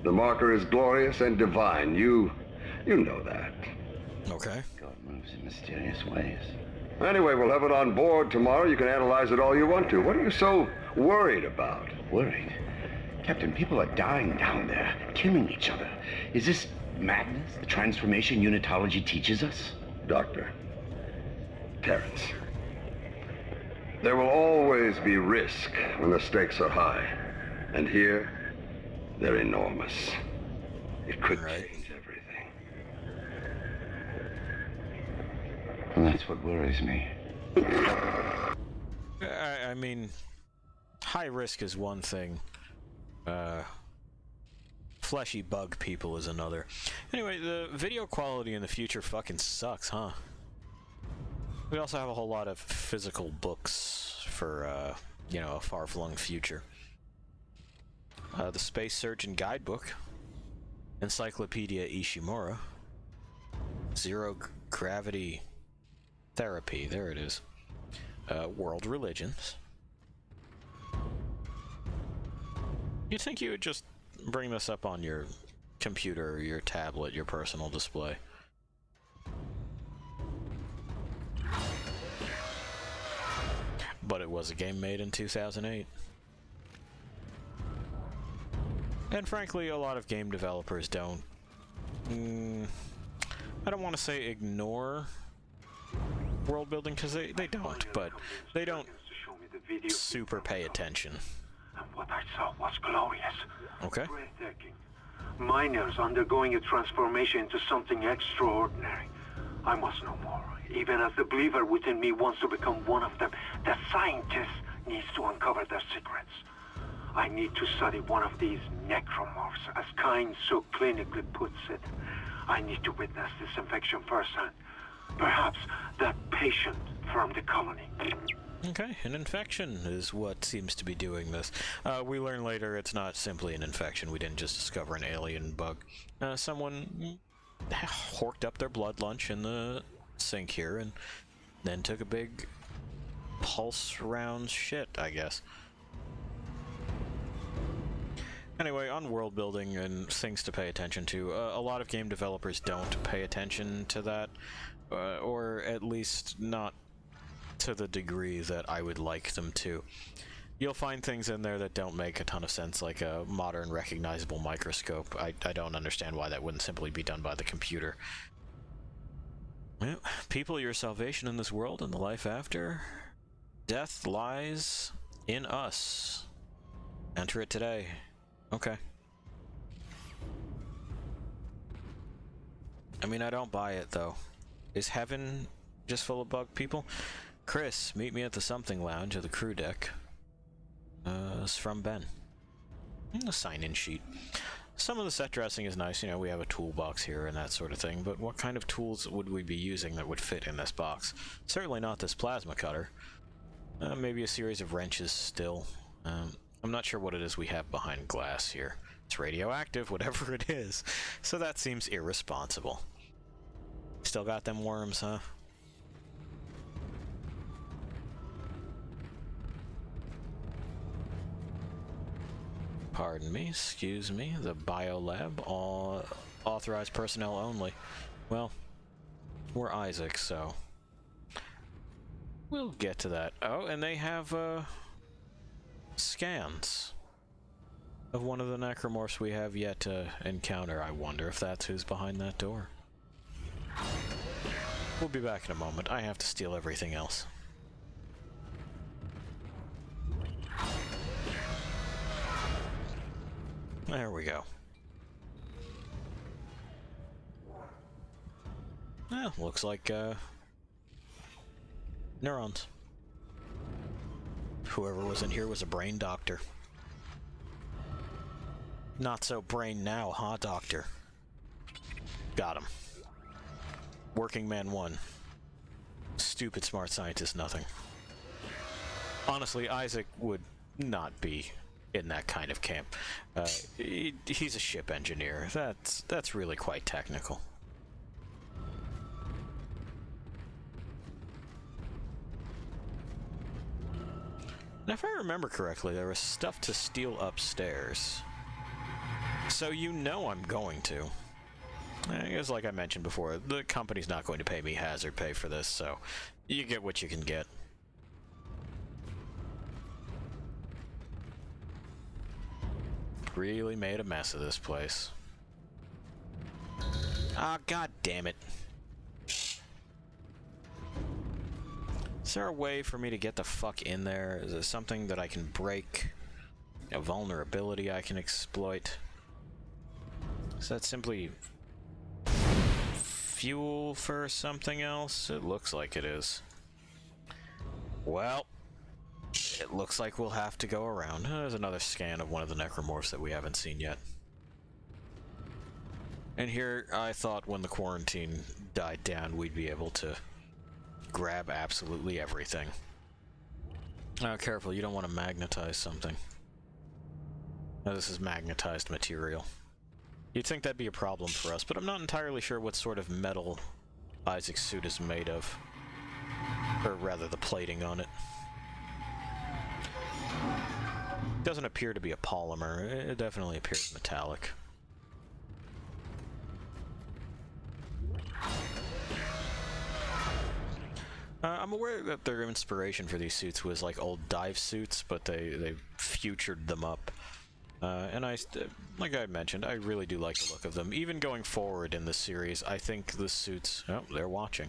The marker is glorious and divine. You know that. Okay. God moves in mysterious ways. Anyway, we'll have it on board tomorrow. You can analyze it all you want to. What are you so worried about? Worried? Captain, people are dying down there, killing each other. Is this madness the transformation unitology teaches us? Doctor. Terrence. There will always be risk when the stakes are high. And here, they're enormous. It could change everything. Well, that's what worries me. I mean, high risk is one thing. Fleshy bug people is another. Anyway, the video quality in the future fucking sucks, huh? We also have a whole lot of physical books for, you know, a far-flung future. The Space Surgeon Guidebook, Encyclopedia Ishimura, Zero Gravity Therapy, there it is, World Religions. You'd think you would just bring this up on your computer, your tablet, your personal display. But it was a game made in 2008. And frankly, a lot of game developers don't... I don't want to say ignore world building, because they don't, but they don't super pay attention. And what I saw was glorious. Okay. Breathtaking. Miners undergoing a transformation into something extraordinary. I must know more. Even as the believer within me wants to become one of them, the scientist needs to uncover their secrets. I need to study one of these necromorphs, as Kyne so clinically puts it. I need to witness this infection firsthand. Perhaps that patient from the colony. Okay, an infection is what seems to be doing this. We learn later it's not simply an infection. We didn't just discover an alien bug. Someone horked up their blood lunch in the sink here and then took a big pulse rounds shit, I guess. Anyway, on world building and things to pay attention to, a lot of game developers don't pay attention to that, or at least not to the degree that I would like them to. You'll find things in there that don't make a ton of sense, like a modern recognizable microscope. I don't understand why that wouldn't simply be done by the computer. Well, people, your salvation in this world and the life after. Death lies in us. Enter it today. Okay. I mean, I don't buy it, though. Is heaven just full of bug people? Chris, meet me at the something lounge of the crew deck. It's from Ben. A sign-in sheet. Some of the set dressing is nice, you know, we have a toolbox here and that sort of thing, but what kind of tools would we be using that would fit in this box? Certainly not this plasma cutter. Maybe a series of wrenches still. I'm not sure what it is we have behind glass here. It's radioactive, whatever it is, so that seems irresponsible. Still got them worms, huh? Pardon me, excuse me, the biolab, all authorized personnel only. Well, we're Isaac, so we'll get to that. Oh, and they have scans of one of the necromorphs we have yet to encounter. I wonder if that's who's behind that door. We'll be back in a moment. I have to steal everything else. There we go. Well, looks like neurons. Whoever was in here was a brain doctor. Not so brain now, huh, doctor? Got him. Working man 1. Stupid smart scientist nothing. Honestly, Isaac would not be in that kind of camp. He's a ship engineer. That's really quite technical. Now, if I remember correctly, there was stuff to steal upstairs. So you know I'm going to. I guess, like I mentioned before, the company's not going to pay me hazard pay for this, so you get what you can get. Really made a mess of this place. Ah, god damn it. Is there a way for me to get the fuck in there? Is there something that I can break? A vulnerability I can exploit? Is that simply fuel for something else? It looks like it is. Well, it looks like we'll have to go around. There's another scan of one of the necromorphs that we haven't seen yet. And here, I thought when the quarantine died down, we'd be able to grab absolutely everything. Oh, careful, you don't want to magnetize something. Now, this is magnetized material. You'd think that'd be a problem for us, but I'm not entirely sure what sort of metal Isaac's suit is made of. Or rather, the plating on it. Doesn't appear to be a polymer. It definitely appears metallic. I'm aware that their inspiration for these suits was like old dive suits, but they futured them up. And like I mentioned, I really do like the look of them. Even going forward in this series, I think the suits, oh, they're watching,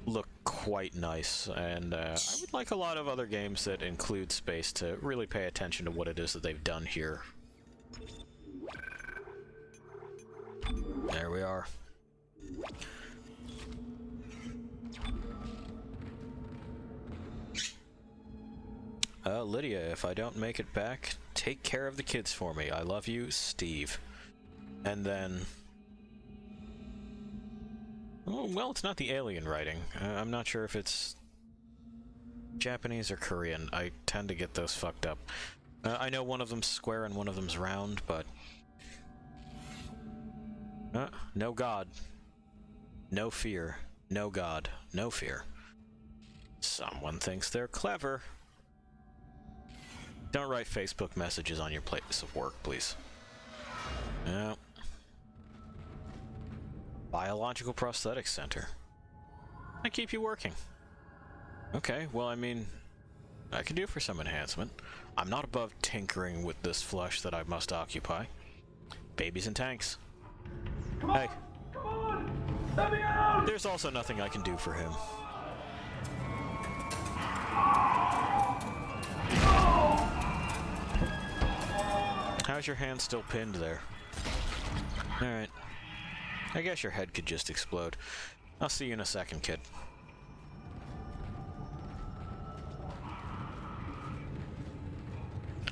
look quite nice. And I would like a lot of other games that include space to really pay attention to what it is that they've done here. There we are. Lydia, if I don't make it back, take care of the kids for me. I love you, Steve. And then... oh, well, it's not the alien writing. I'm not sure if it's Japanese or Korean. I tend to get those fucked up. I know one of them's square and one of them's round, but... no God. No fear. No God. No fear. Someone thinks they're clever. Don't write Facebook messages on your place of work, please. No. Biological Prosthetics Center. I keep you working. Okay, well, I mean, I can do for some enhancement. I'm not above tinkering with this flesh that I must occupy. Babies and tanks. Hey. Come on! Let me out! There's also nothing I can do for him. How's your hand still pinned there? Alright. I guess your head could just explode. I'll see you in a second, kid.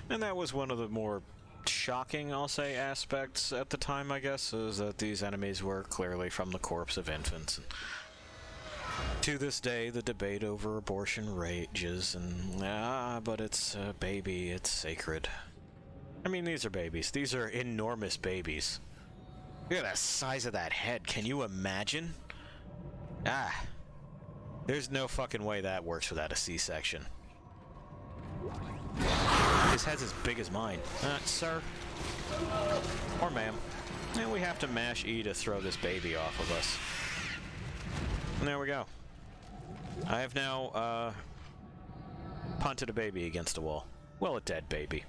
And that was one of the more shocking, I'll say, aspects at the time, I guess, is that these enemies were clearly from the corpse of infants. And to this day, the debate over abortion rages, and, but it's a baby, it's sacred. I mean, these are babies. These are enormous babies. Look at the size of that head. Can you imagine? There's no fucking way that works without a C-section. His head's as big as mine. Sir. Or ma'am. And we have to mash E to throw this baby off of us. And there we go. I have now, punted a baby against a wall. Well, a dead baby.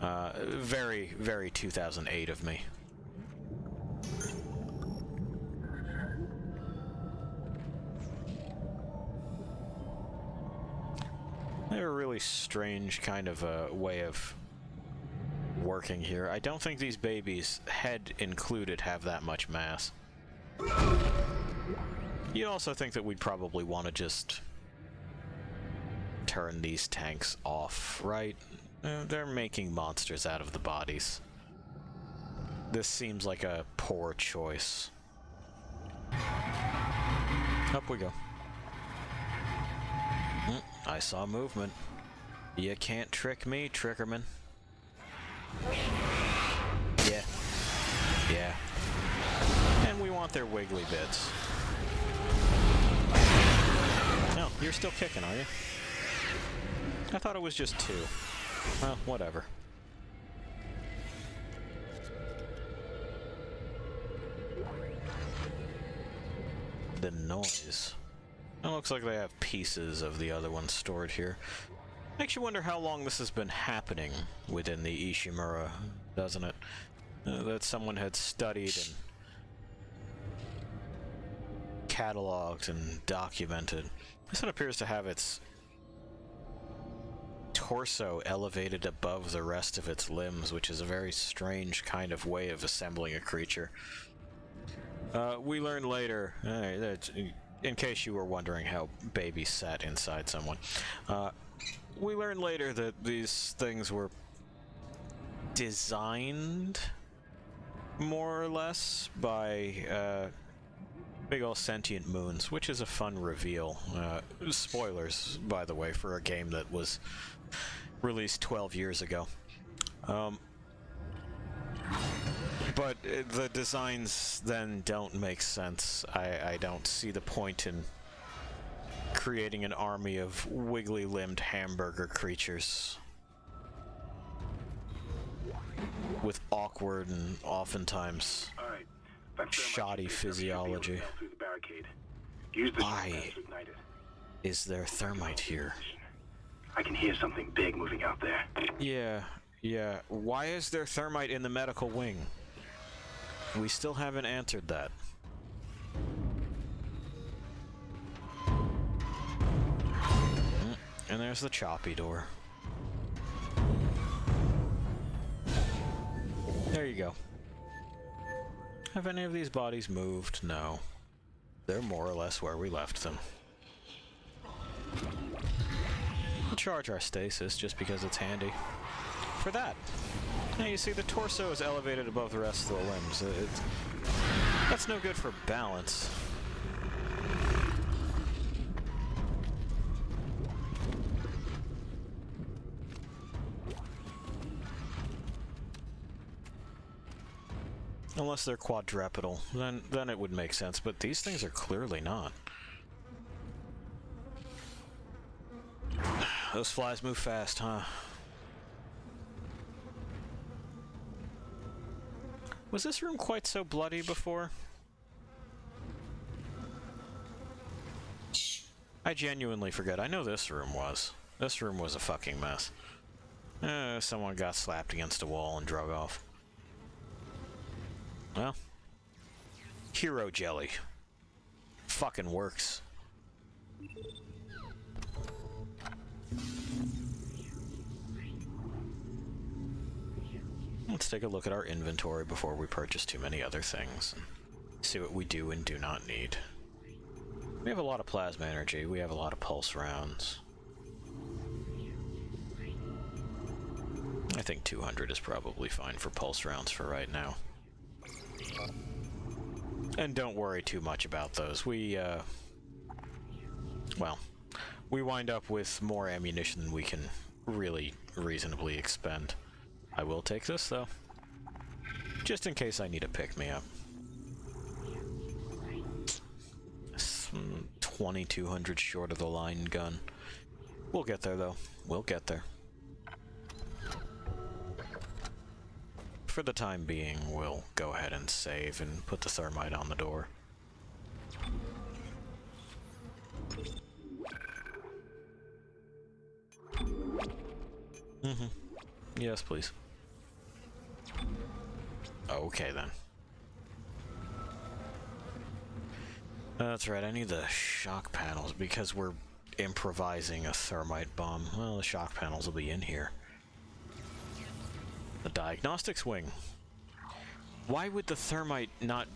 Very, very 2008 of me. They're a really strange kind of way of working here. I don't think these babies, head included, have that much mass. You'd also think that we'd probably want to just turn these tanks off, right? They're making monsters out of the bodies. This seems like a poor choice. Up we go. I saw movement. You can't trick me, Trickerman. Yeah. Yeah. And we want their wiggly bits. No, you're still kicking, are you? I thought it was just 2. Well, whatever. The noise. It looks like they have pieces of the other one stored here. Makes you wonder how long this has been happening within the Ishimura, doesn't it? That someone had studied and cataloged and documented. This one appears to have its torso elevated above the rest of its limbs, which is a very strange kind of way of assembling a creature. We learn later, in case you were wondering how babies sat inside someone, we learn later that these things were designed, more or less, by big ol' sentient moons, which is a fun reveal. Spoilers, by the way, for a game that was released 12 years ago. But the designs then don't make sense. I don't see the point in creating an army of wiggly-limbed hamburger creatures with awkward and oftentimes shoddy physiology. Why is there thermite here? I can hear something big moving out there. Yeah. Why is there thermite in the medical wing? We still haven't answered that. And there's the choppy door. There you go. Have any of these bodies moved? No. They're more or less where we left them. We'll charge our stasis just because it's handy. For that. Now you see the torso is elevated above the rest of the limbs. That's no good for balance. Unless they're quadrupedal, then it would make sense, but these things are clearly not. those flies move fast, huh? Was this room quite so bloody before? I genuinely forget. I know this room was. This room was a fucking mess. Someone got slapped against a wall and drug off. Well, hero jelly. Fucking works. Let's take a look at our inventory before we purchase too many other things. See what we do and do not need. We have a lot of plasma energy. We have a lot of pulse rounds. I think 200 is probably fine for pulse rounds for right now. And don't worry too much about those. Well, we wind up with more ammunition than we can really reasonably expend. I will take this, though, just in case I need a pick-me-up. 2200 short of the line gun. We'll get there, though. We'll get there. For the time being, we'll go ahead and save and put the thermite on the door. Mm-hmm. Yes, please. Okay, then. That's right, I need the shock panels because we're improvising a thermite bomb. Well, the shock panels will be in here. The diagnostics wing. Why would the thermite not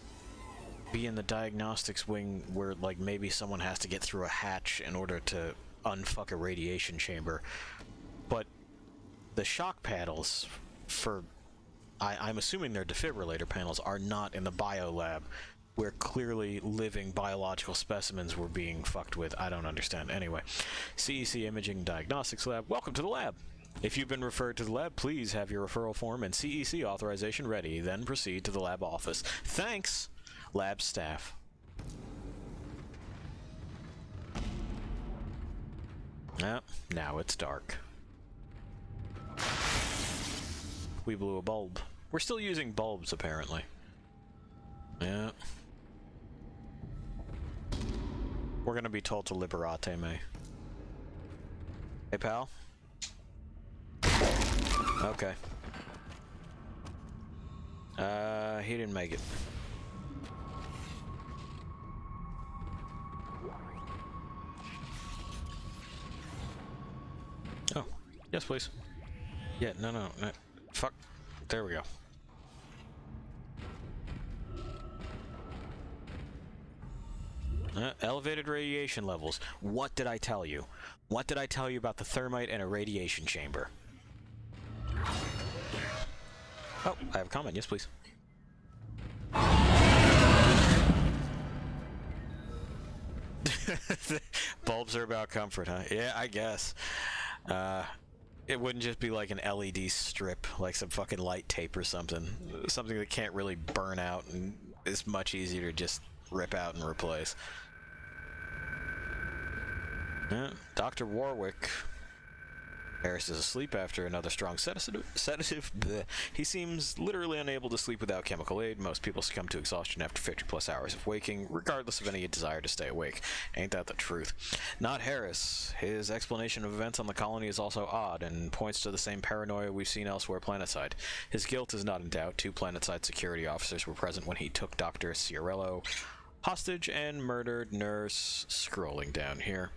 be in the diagnostics wing where, like, maybe someone has to get through a hatch in order to unfuck a radiation chamber? But the shock panels for... I'm assuming they're defibrillator panels, are not in the biolab, where clearly living biological specimens were being fucked with. I don't understand. Anyway, CEC Imaging Diagnostics Lab, welcome to the lab. If you've been referred to the lab, please have your referral form and CEC authorization ready, then proceed to the lab office. Thanks, lab staff. Now it's dark. We blew a bulb. We're still using bulbs, apparently. Yeah. We're gonna be told to liberate me. Hey, pal? Okay. He didn't make it. Oh, yes, please. Yeah, no. Fuck. There we go. Elevated radiation levels. What did I tell you? What did I tell you about the thermite and a radiation chamber? Oh, I have a comment. Yes, please. Bulbs are about comfort, huh? Yeah, I guess. It wouldn't just be like an LED strip, like some fucking light tape or something. Something that can't really burn out and is much easier to just rip out and replace. Dr. Warwick. Harris is asleep after another strong sedative. Bleh. He seems literally unable to sleep without chemical aid. Most people succumb to exhaustion after 50+ hours of waking, regardless of any desire to stay awake. Ain't that the truth? Not Harris. His explanation of events on the colony is also odd and points to the same paranoia we've seen elsewhere planetside. His guilt is not in doubt. 2 planetside security officers were present when he took Dr. Ciarello hostage and murdered Nurse, scrolling down here,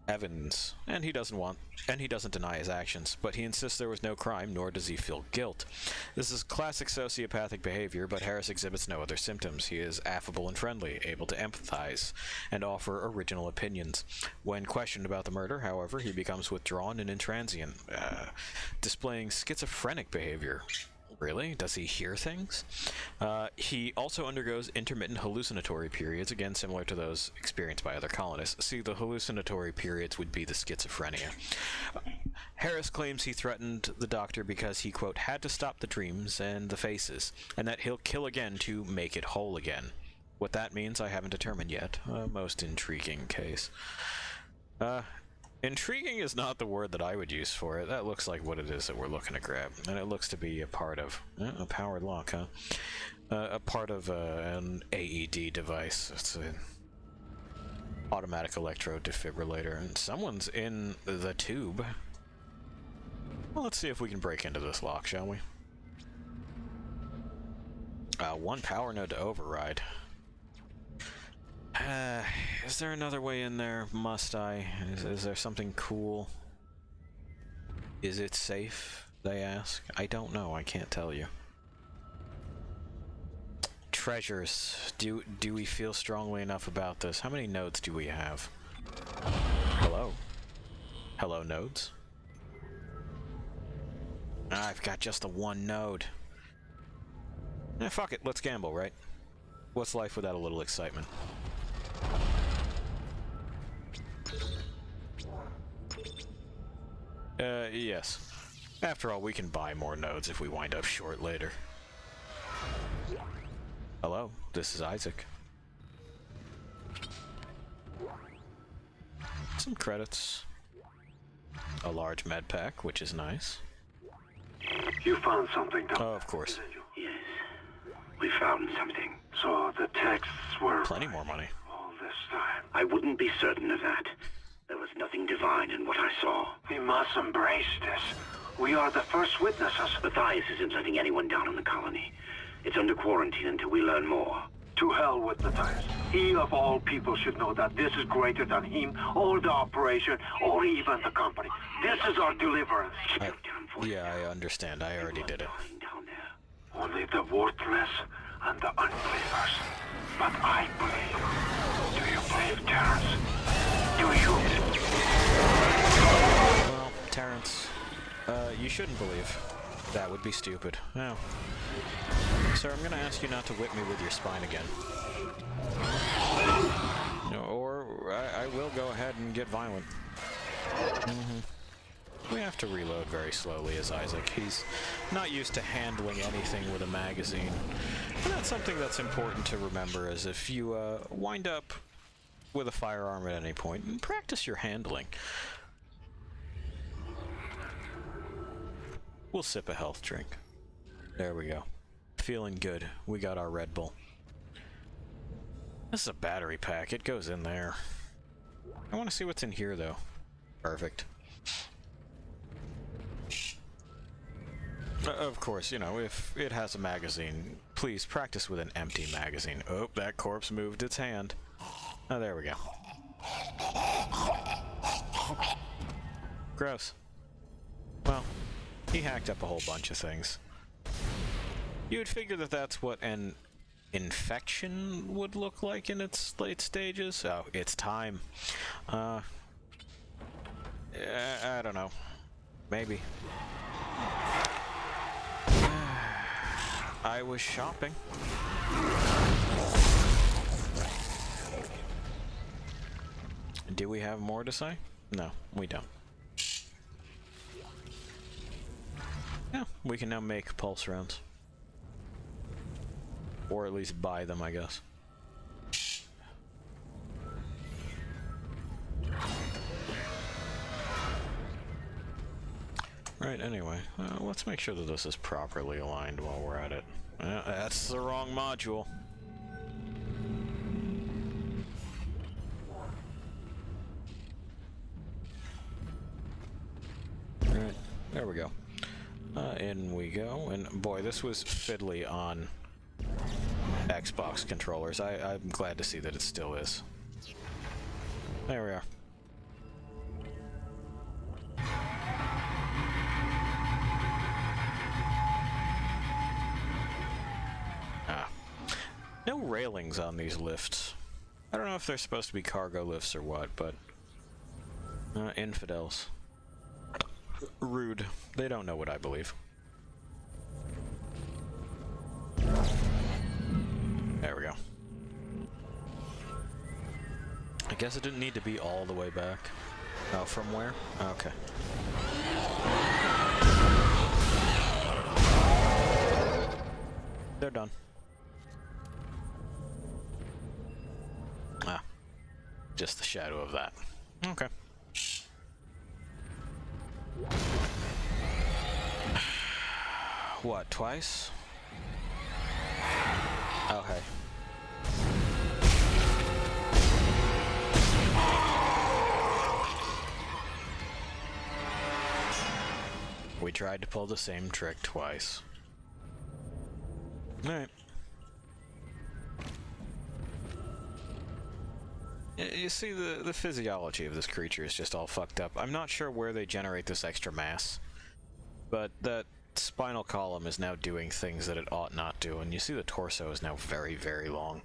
Evans, and he doesn't deny his actions, but he insists there was no crime, nor does he feel guilt. This is classic sociopathic behavior, but Harris exhibits no other symptoms. He is affable and friendly, able to empathize, and offer original opinions. When questioned about the murder, however, he becomes withdrawn and intransient, displaying schizophrenic behavior. Really? Does he hear things? He also undergoes intermittent hallucinatory periods, again similar to those experienced by other colonists. See, the hallucinatory periods would be the schizophrenia. Harris claims he threatened the doctor because he, quote, had to stop the dreams and the faces, and that he'll kill again to make it whole again. What that means, I haven't determined yet. A most intriguing case. Intriguing is not the word that I would use for it. That looks like what it is that we're looking to grab. And it looks to be a part of... a powered lock, huh? A part of an AED device. It's an automatic electrode defibrillator. And someone's in the tube. Well, let's see if we can break into this lock, shall we? One power node to override. Is there another way in there? Must I? Is there something cool? Is it safe, they ask? I don't know, I can't tell you. Treasures. Do we feel strongly enough about this? How many nodes do we have? Hello? Hello, nodes? I've got just the one node. Fuck it, let's gamble, right? What's life without a little excitement? Yes. After all, we can buy more nodes if we wind up short later. Hello, this is Isaac. Some credits. A large med pack, which is nice. You found something, Doc. Oh, of course. Yes. We found something. So the texts were... Plenty more money. All this time. I wouldn't be certain of that. There was nothing divine in what I saw. We must embrace this. We are the first witnesses. Matthias isn't letting anyone down in the colony. It's under quarantine until we learn more. To hell with Matthias. He of all people should know that this is greater than him, or the operation, or even the company. This is our deliverance. Yeah, I understand. I already did it. Only the worthless and the unbelievers. But I believe. Do you believe, Terrence? Do you? Well, Terrence, you shouldn't believe. That would be stupid. No. Sir, I'm gonna ask you not to whip me with your spine again. Or I will go ahead and get violent. We have to reload very slowly as Isaac. He's not used to handling anything with a magazine. And that's something that's important to remember, is if you wind up with a firearm at any point, practice your handling. We'll sip a health drink. There we go. Feeling good. We got our Red Bull. This is a battery pack. It goes in there. I want to see what's in here, though. Perfect. Of course, you know, if it has a magazine, please practice with an empty magazine. Oh, that corpse moved its hand. Oh, there we go. Gross. Well, he hacked up a whole bunch of things. You would figure that that's what an infection would look like in its late stages. Oh, it's time. I don't know. Maybe. I was shopping. Do we have more to say? No, we don't. Yeah, we can now make pulse rounds. Or at least buy them, I guess. Right, anyway, let's make sure that this is properly aligned while we're at it. That's the wrong module. Alright, there we go. In we go, and boy, this was fiddly on Xbox controllers. I'm glad to see that it still is. There we are. No railings on these lifts. I don't know if they're supposed to be cargo lifts or what, but... infidels. Rude. They don't know what I believe. There we go. I guess it didn't need to be all the way back. Oh, from where? Okay. They're done. Ah. Just the shadow of that. Okay. What, twice? Okay. We tried to pull the same trick twice. Alright. You see, the physiology of this creature is just all fucked up. I'm not sure where they generate this extra mass, but that spinal column is now doing things that it ought not do, and you see the torso is now very, very long.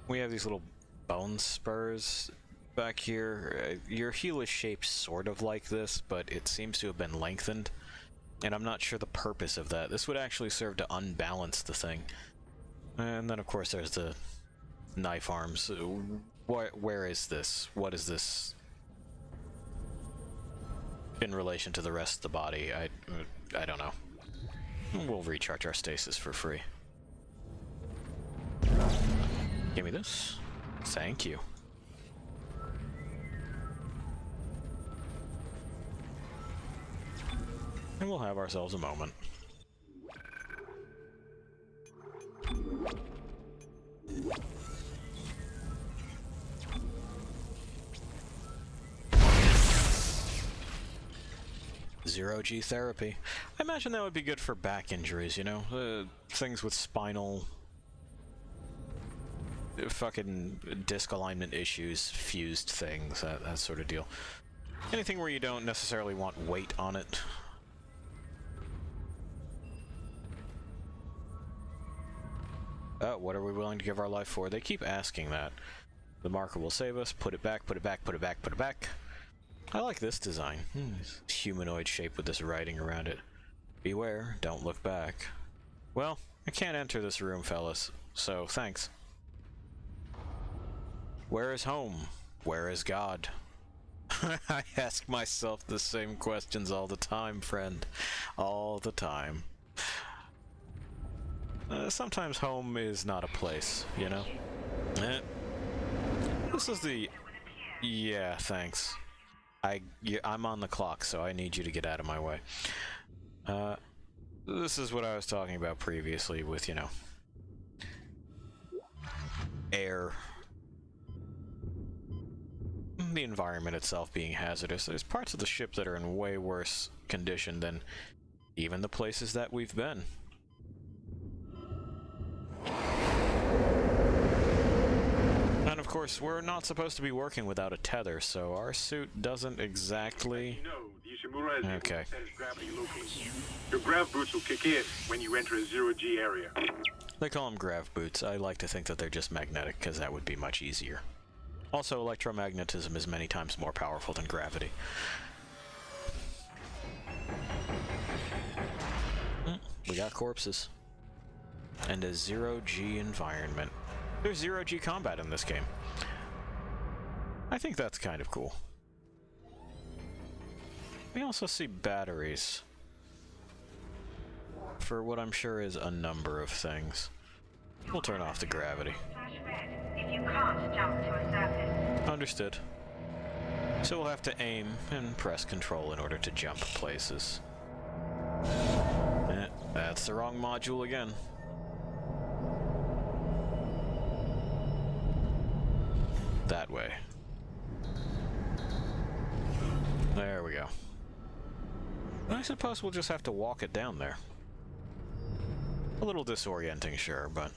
We have these little bone spurs back here. Your heel is shaped sort of like this, but it seems to have been lengthened, and I'm not sure the purpose of that. This would actually serve to unbalance the thing. And then, of course, there's the knife arms. Where is this? What is this in relation to the rest of the body? I don't know. We'll recharge our stasis for free. Give me this. Thank you. And we'll have ourselves a moment. Zero-G therapy. I imagine that would be good for back injuries, you know? Things with spinal... fucking disc alignment issues, fused things, that sort of deal. Anything where you don't necessarily want weight on it. What are we willing to give our life for? They keep asking that. The marker will save us. Put it back, put it back, put it back, put it back. I like this design. Humanoid shape with this writing around it. Beware, don't look back. Well, I can't enter this room, fellas, so thanks. Where is home? Where is God? I ask myself the same questions all the time, friend. All the time. Sometimes home is not a place, you know? This is the... Yeah, thanks. I'm on the clock, so I need you to get out of my way. This is what I was talking about previously with, you know... air. The environment itself being hazardous. There's parts of the ship that are in way worse condition than even the places that we've been. And of course, we're not supposed to be working without a tether, so our suit doesn't exactly... Okay. Your grav boots will kick in when you enter a zero-G area. They call them grav boots. I like to think that they're just magnetic, because that would be much easier. Also, electromagnetism is many times more powerful than gravity. We got corpses. And a zero-G environment. There's zero-G combat in this game. I think that's kind of cool. We also see batteries. For what I'm sure is a number of things. We'll turn off the gravity. If you can't jump to a surface. Understood. So we'll have to aim and press control in order to jump places. That's the wrong module again. That way. There we go. I suppose we'll just have to walk it down there. A little disorienting, sure, but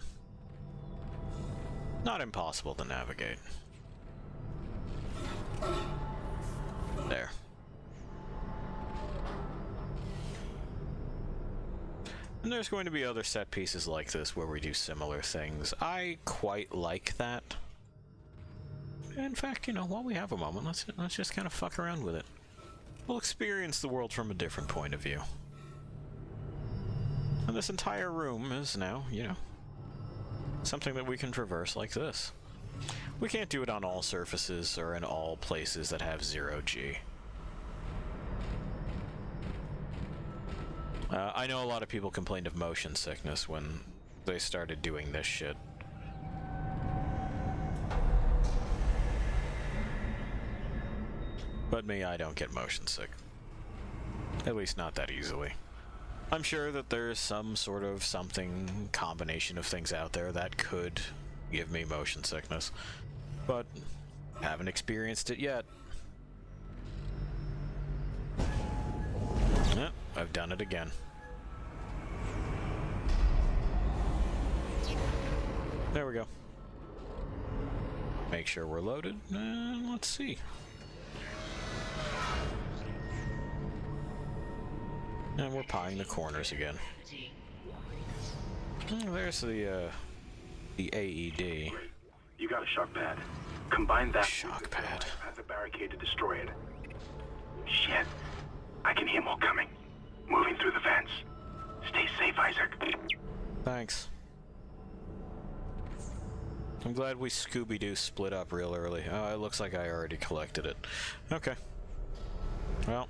not impossible to navigate. There. And there's going to be other set pieces like this where we do similar things. I quite like that. In fact, you know, while we have a moment, let's just kind of fuck around with it. We'll experience the world from a different point of view. And this entire room is now, you know, something that we can traverse like this. We can't do it on all surfaces or in all places that have zero-G. I know a lot of people complained of motion sickness when they started doing this shit. But me, I don't get motion sick. At least not that easily. I'm sure that there's some sort of combination of things out there that could give me motion sickness, but haven't experienced it yet. Yep, I've done it again. There we go. Make sure we're loaded, and let's see. And we're pieing the corners again. Oh, there's the AED. You got a shock pad. Combine that shock pad. As a barricade to destroy it. Shit. I can hear more coming. Moving through the vents. Stay safe, Isaac. Thanks. I'm glad we Scooby-Doo split up real early. Oh, it looks like I already collected it. Okay. Well,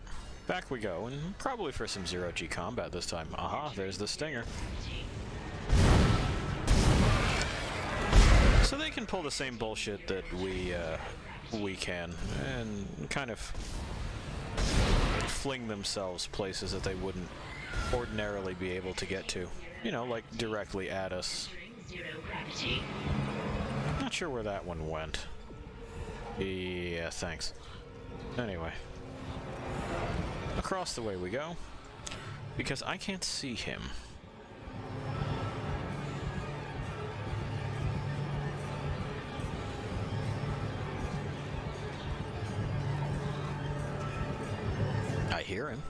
back we go, and probably for some zero-G combat this time. Aha, there's the Stinger. So they can pull the same bullshit that we can, and kind of fling themselves places that they wouldn't ordinarily be able to get to. You know, like directly at us. Not sure where that one went. Yeah, thanks. Anyway. Across the way we go. Because I can't see him. I hear him.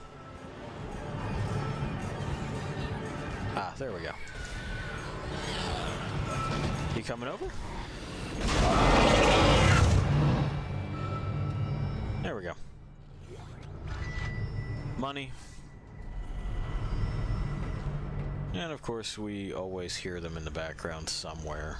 Ah, there we go. You coming over? There we go. Money. And of course we always hear them in the background somewhere.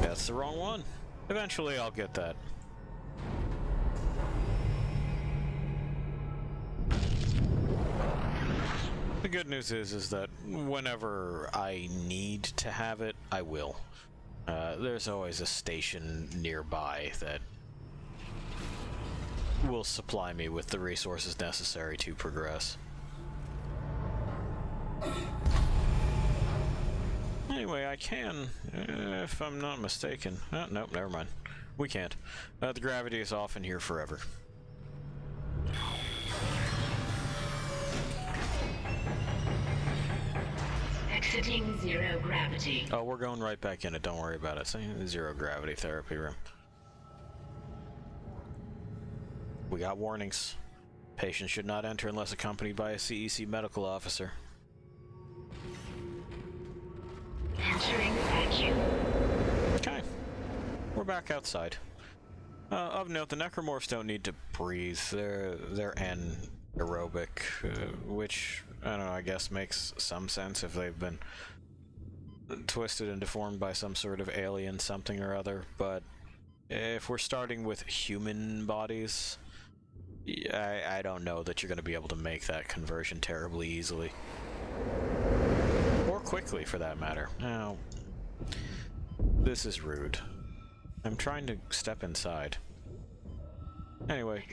That's the wrong one. Eventually I'll get that. The good news is that whenever I need to have it, I will. There's always a station nearby that will supply me with the resources necessary to progress. Anyway, I can, if I'm not mistaken. Oh, nope, never mind. We can't. The gravity is off in here forever. Exiting zero gravity. Oh, we're going right back in it. Don't worry about it. See, zero gravity therapy room. We got warnings. Patient should not enter unless accompanied by a CEC medical officer. Entering vacuum. Okay. We're back outside. Of note, the necromorphs don't need to breathe. They're anaerobic, which, I don't know, I guess makes some sense if they've been twisted and deformed by some sort of alien something or other, but if we're starting with human bodies, I don't know that you're going to be able to make that conversion terribly easily. Or quickly, for that matter. Now, this is rude. I'm trying to step inside. Anyway,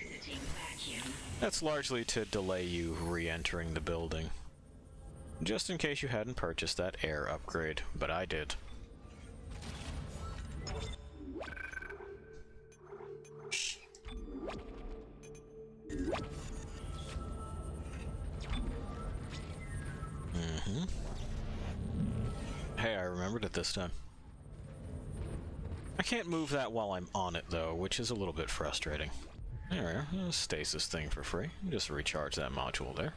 that's largely to delay you re-entering the building. Just in case you hadn't purchased that air upgrade, but I did. Hey, I remembered it this time. I can't move that while I'm on it, though, which is a little bit frustrating. There we go. Stasis thing for free. Just recharge that module there.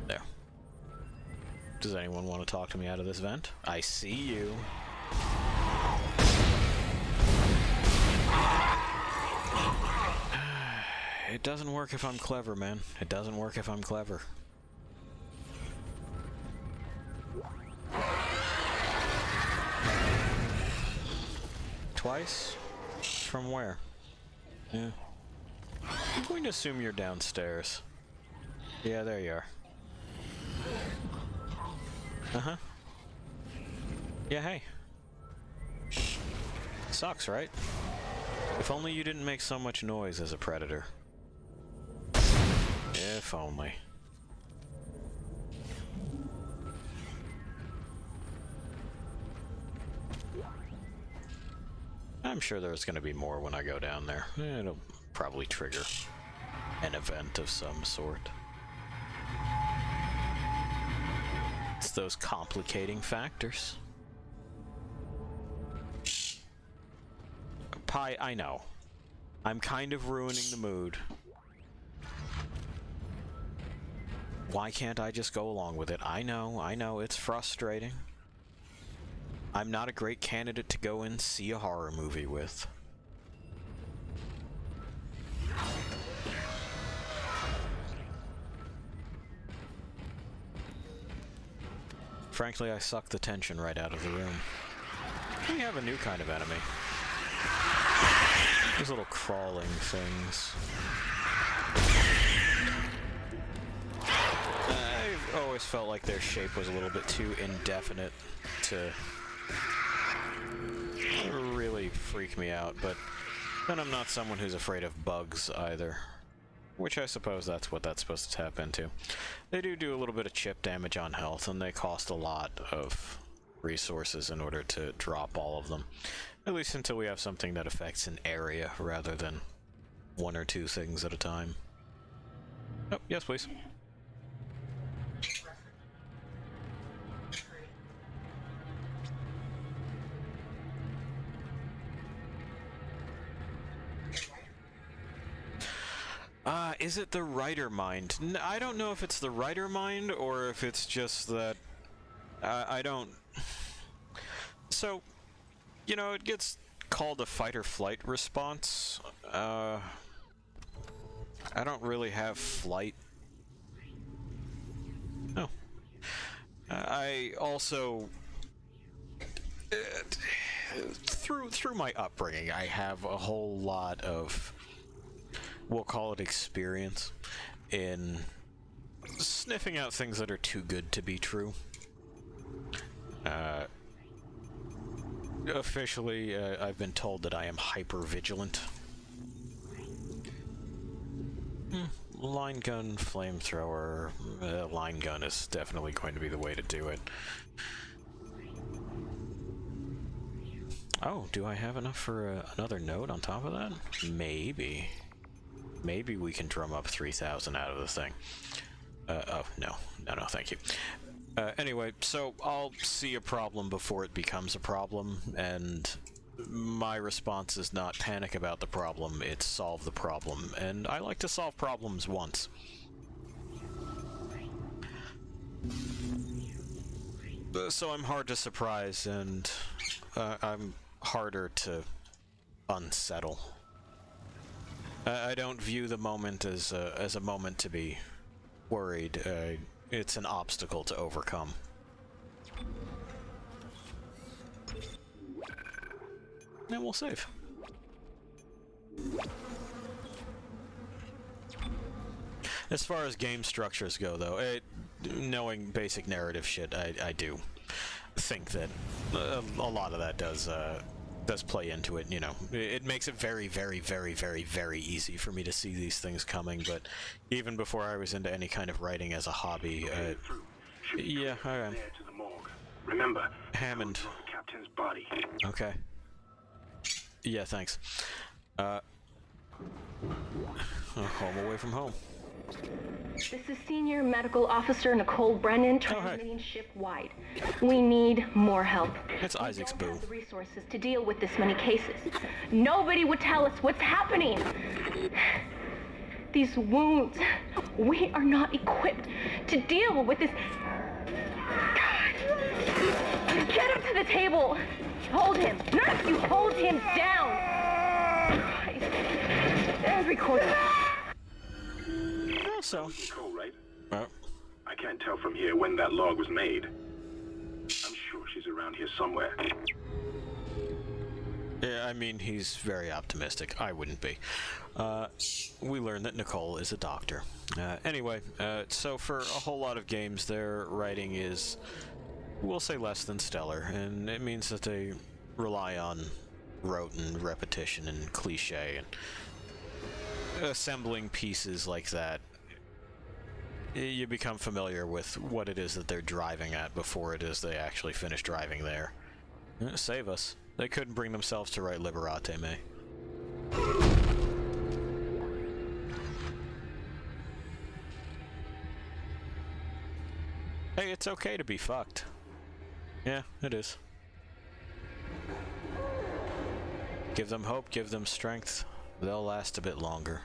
There. Does anyone want to talk to me out of this vent? I see you. It doesn't work if I'm clever, man. It doesn't work if I'm clever. Twice? From where? Yeah. I'm going to assume you're downstairs. Yeah, there you are. Uh-huh. Yeah, hey. Sucks, right? If only you didn't make so much noise as a predator. If only. I'm sure there's going to be more when I go down there. It'll probably trigger an event of some sort. It's those complicating factors. Pi, I know. I'm kind of ruining the mood. Why can't I just go along with it? I know, it's frustrating. I'm not a great candidate to go and see a horror movie with. Frankly, I suck the tension right out of the room. We have a new kind of enemy. These little crawling things. I've always felt like their shape was a little bit too indefinite to really freak me out, but then I'm not someone who's afraid of bugs either. Which I suppose that's what that's supposed to tap into. They do a little bit of chip damage on health, and they cost a lot of resources in order to drop all of them. At least until we have something that affects an area rather than one or two things at a time. Oh, yes, please. Is it the writer mind? I don't know if it's the writer mind or if it's just that I don't... So, you know, it gets called a fight or flight response. I don't really have flight. No. I also... through my upbringing, I have a whole lot of... we'll call it experience in sniffing out things that are too good to be true. Officially, I've been told that I am hyper-vigilant. Line gun, flamethrower. Line gun is definitely going to be the way to do it. Oh, do I have enough for another node on top of that? Maybe. Maybe we can drum up 3,000 out of the thing. Oh, no, thank you. Anyway, so I'll see a problem before it becomes a problem, and my response is not panic about the problem, it's solve the problem, and I like to solve problems once. So I'm hard to surprise, and I'm harder to unsettle. I don't view the moment as a moment to be worried. It's an obstacle to overcome. And we'll save. As far as game structures go, though, knowing basic narrative shit, I do think that a lot of that does play into it. You know, it makes it very, very, very, very, very easy for me to see these things coming. But even before I was into any kind of writing as a hobby, yeah, I am. Remember, Hammond. The captain's body. Okay. Yeah, thanks. Home away from home. This is Senior Medical Officer Nicole Brennan, transmitting ship-wide. We need more help. It's Isaac's boo. We don't have the resources to deal with this many cases. Nobody would tell us what's happening. These wounds, we are not equipped to deal with this. God. Get him to the table. Hold him. None of you hold him down. Christ. And record it. So. Nicole, right? Oh. I can't tell from here when that log was made. I'm sure she's around here somewhere. Yeah, I mean, he's very optimistic. I wouldn't be. We learned that Nicole is a doctor. Anyway, so for a whole lot of games, their writing is we'll say less than stellar, and it means that they rely on rote and repetition and cliche and assembling pieces like that. You become familiar with what it is that they're driving at before it is they actually finish driving there. Save us. They couldn't bring themselves to write Liberate Me. Hey, it's okay to be fucked. Yeah, it is. Give them hope, give them strength. They'll last a bit longer.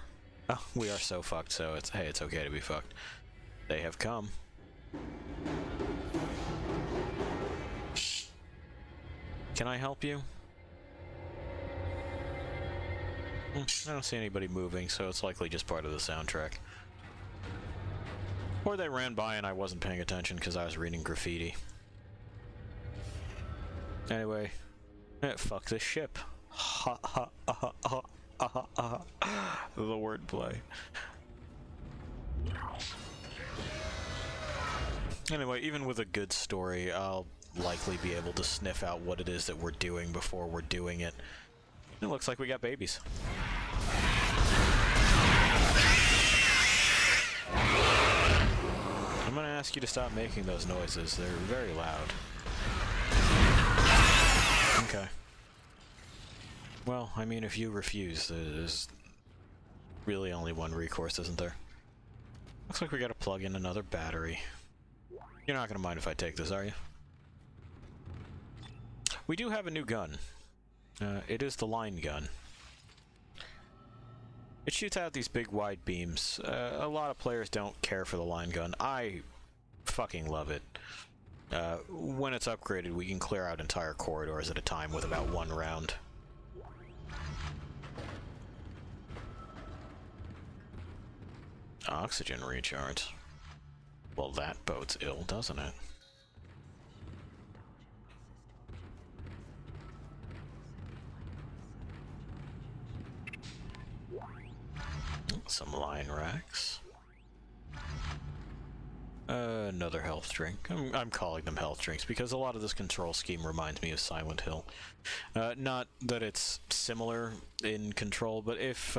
Oh, we are so fucked, so it's, hey, it's okay to be fucked. They have come. Can I help you? I don't see anybody moving, so it's likely just part of the soundtrack. Or they ran by and I wasn't paying attention because I was reading graffiti. Anyway, fuck this ship. Ha ha ha ha ha ha. The wordplay. Anyway, even with a good story, I'll likely be able to sniff out what it is that we're doing before we're doing it. It looks like we got babies. I'm gonna ask you to stop making those noises. They're very loud. Okay. Well, I mean, if you refuse, there's really only one recourse, isn't there? Looks like we gotta plug in another battery. You're not gonna mind if I take this, are you? We do have a new gun. It is the line gun. It shoots out these big wide beams. A lot of players don't care for the line gun. I fucking love it. When it's upgraded, we can clear out entire corridors at a time with about one round. Oxygen recharge. Well, that bodes ill, doesn't it? Some line racks. Another health drink. I'm calling them health drinks because a lot of this control scheme reminds me of Silent Hill. Not that it's similar in control, but if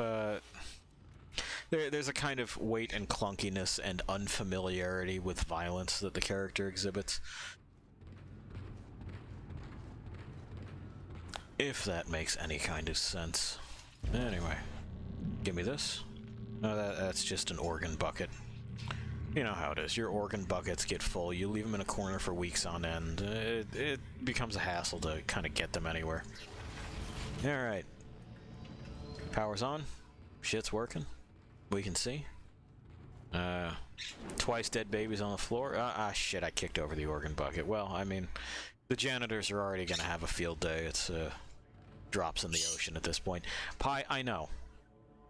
there's a kind of weight and clunkiness and unfamiliarity with violence that the character exhibits. If that makes any kind of sense. Anyway, give me this. No, that's just an organ bucket. You know how it is. Your organ buckets get full. You leave them in a corner for weeks on end. It becomes a hassle to kind of get them anywhere. Alright. Power's on. Shit's working. We can see. Twice dead babies on the floor. Shit, I kicked over the organ bucket. Well, I mean, the janitors are already gonna have a field day. It's drops in the ocean at this point. Pi, I know.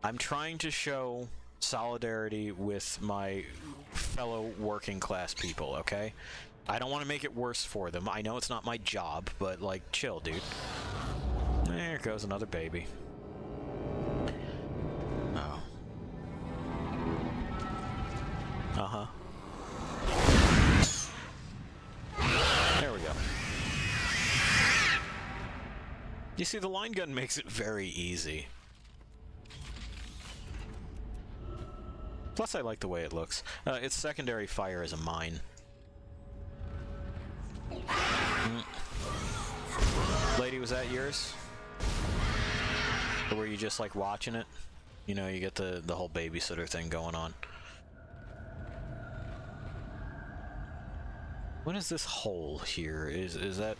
I'm trying to show solidarity with my fellow working class people, okay? I don't want to make it worse for them. I know it's not my job, but, like, chill, dude. There goes another baby. Oh. Uh-huh. There we go. You see, the line gun makes it very easy. Plus, I like the way it looks. Its secondary fire is a mine. Lady, was that yours? Or were you just, like, watching it? You know, you get the whole babysitter thing going on. What is this hole here? Is that...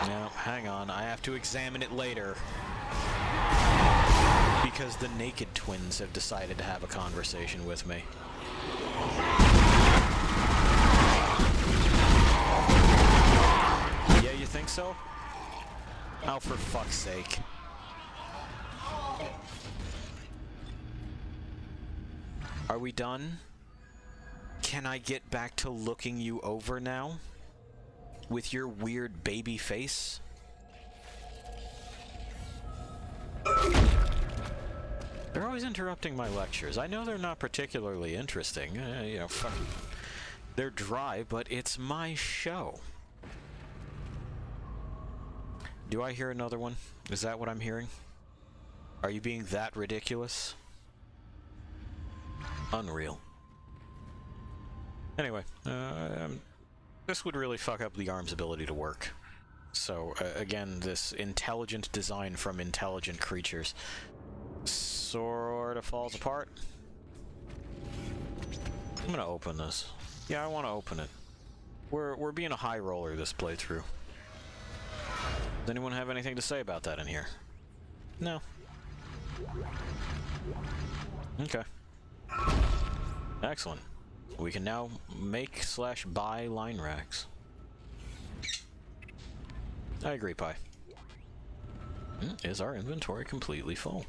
No, hang on. I have to examine it later. Because the Naked Twins have decided to have a conversation with me. Yeah, you think so? Oh, for fuck's sake. Are we done? Can I get back to looking you over now? With your weird baby face? They're always interrupting my lectures. I know they're not particularly interesting. You know, fuck. They're dry, but it's my show. Do I hear another one? Is that what I'm hearing? Are you being that ridiculous? Unreal. Anyway, this would really fuck up the arm's ability to work. So, again, this intelligent design from intelligent creatures sort of falls apart. I'm gonna open this. Yeah, I want to open it. We're being a high roller this playthrough. Does anyone have anything to say about that in here? No. Okay. Excellent. We can now make/buy line racks. I agree, Pi. Is our inventory completely full?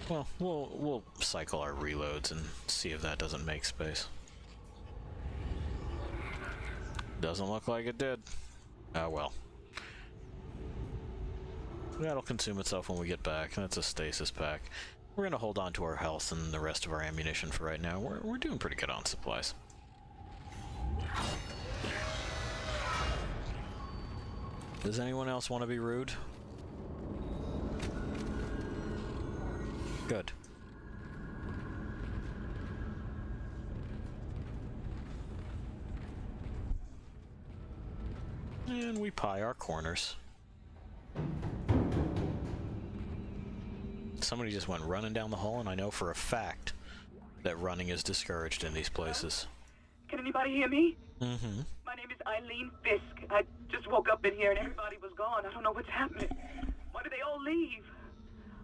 Well, we'll cycle our reloads and see if that doesn't make space. Doesn't look like it did. Oh well. That'll consume itself when we get back. That's a stasis pack. We're gonna hold on to our health and the rest of our ammunition for right now. We're doing pretty good on supplies. Does anyone else want to be rude? Good. And we pie our corners. Somebody just went running down the hall, and I know for a fact that running is discouraged in these places. Can anybody hear me? Mm-hmm. My name is Eileen Fisk. I just woke up in here and everybody was gone. I don't know what's happening. Why did they all leave?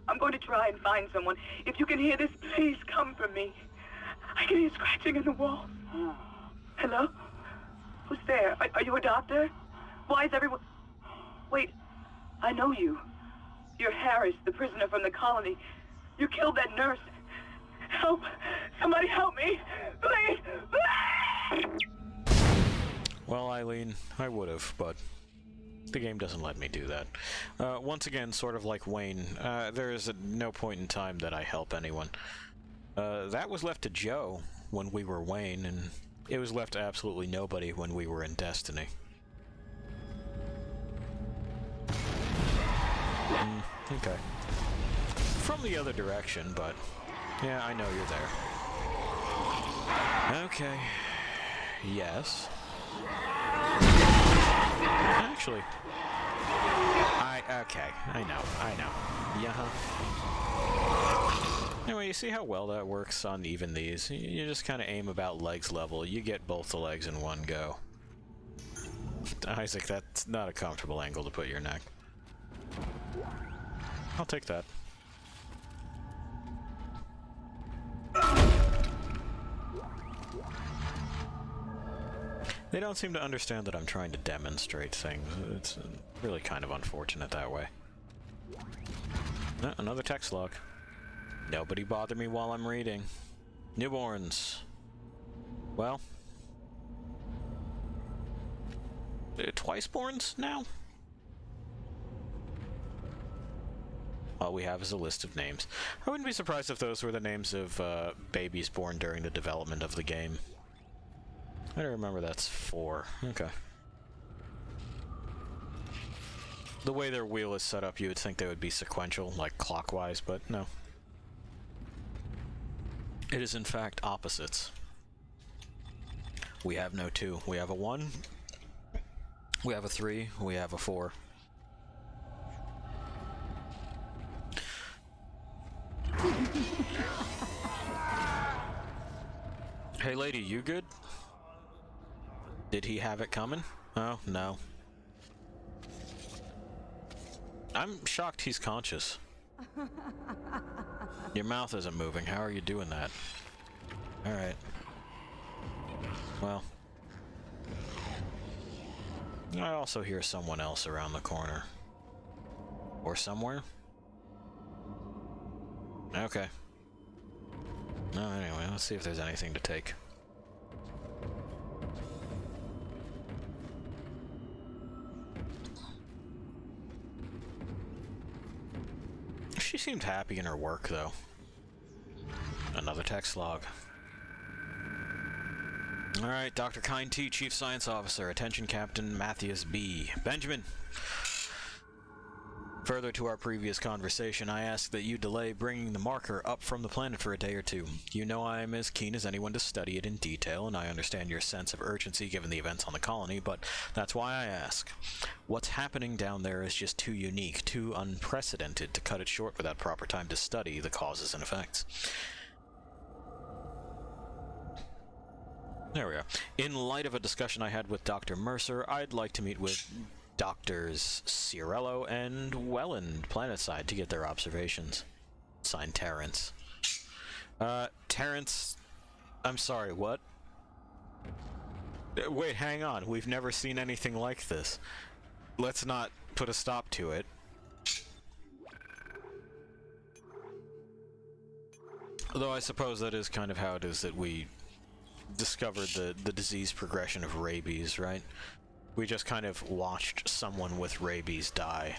I'm going to try and find someone. If you can hear this, please come for me. I can hear scratching in the walls. Hello? Who's there? Are you a doctor? Why is everyone... Wait, I know you. You're Harris, the prisoner from the colony. You killed that nurse. Help! Somebody help me! Please! Well, Eileen, I would've, but the game doesn't let me do that. Once again, sort of like Wayne, there is no point in time that I help anyone. That was left to Joe when we were Wayne, and it was left to absolutely nobody when we were in Destiny. Okay. From the other direction, but yeah, I know you're there. Okay. Yes. Actually, okay, I know. Yeah. Anyway, you see how well that works on even these? You just kind of aim about legs level. You get both the legs in one go. Isaac, that's not a comfortable angle to put your neck. I'll take that. They don't seem to understand that I'm trying to demonstrate things. It's really kind of unfortunate that way. Another text log. Nobody bother me while I'm reading. Newborns. Well. Twiceborns now? All we have is a list of names. I wouldn't be surprised if those were the names of babies born during the development of the game. I don't remember that's 4. Okay. The way their wheel is set up, you would think they would be sequential, like clockwise, but no. It is in fact opposites. We have no 2. We have a 1. We have a 3. We have a 4. Hey lady, you good? Did he have it coming? Oh, no. I'm shocked he's conscious. Your mouth isn't moving. How are you doing that? Alright. Well. I also hear someone else around the corner. Or somewhere? Okay. Oh, anyway, let's see if there's anything to take. She seemed happy in her work, though. Another text log. Alright, Dr. Kind T, Chief Science Officer. Attention, Captain Matthias B. Benjamin. Further to our previous conversation, I ask that you delay bringing the marker up from the planet for a day or two. You know I am as keen as anyone to study it in detail, and I understand your sense of urgency given the events on the colony, but that's why I ask. What's happening down there is just too unique, too unprecedented to cut it short without proper time to study the causes and effects. There we are. In light of a discussion I had with Dr. Mercer, I'd like to meet with Doctors Ciarello and Welland, Planetside, to get their observations. Signed, Terrence. Terrence... I'm sorry, what? Wait, hang on. We've never seen anything like this. Let's not put a stop to it. Although I suppose that is kind of how it is that we discovered the disease progression of rabies, right? We just kind of watched someone with rabies die.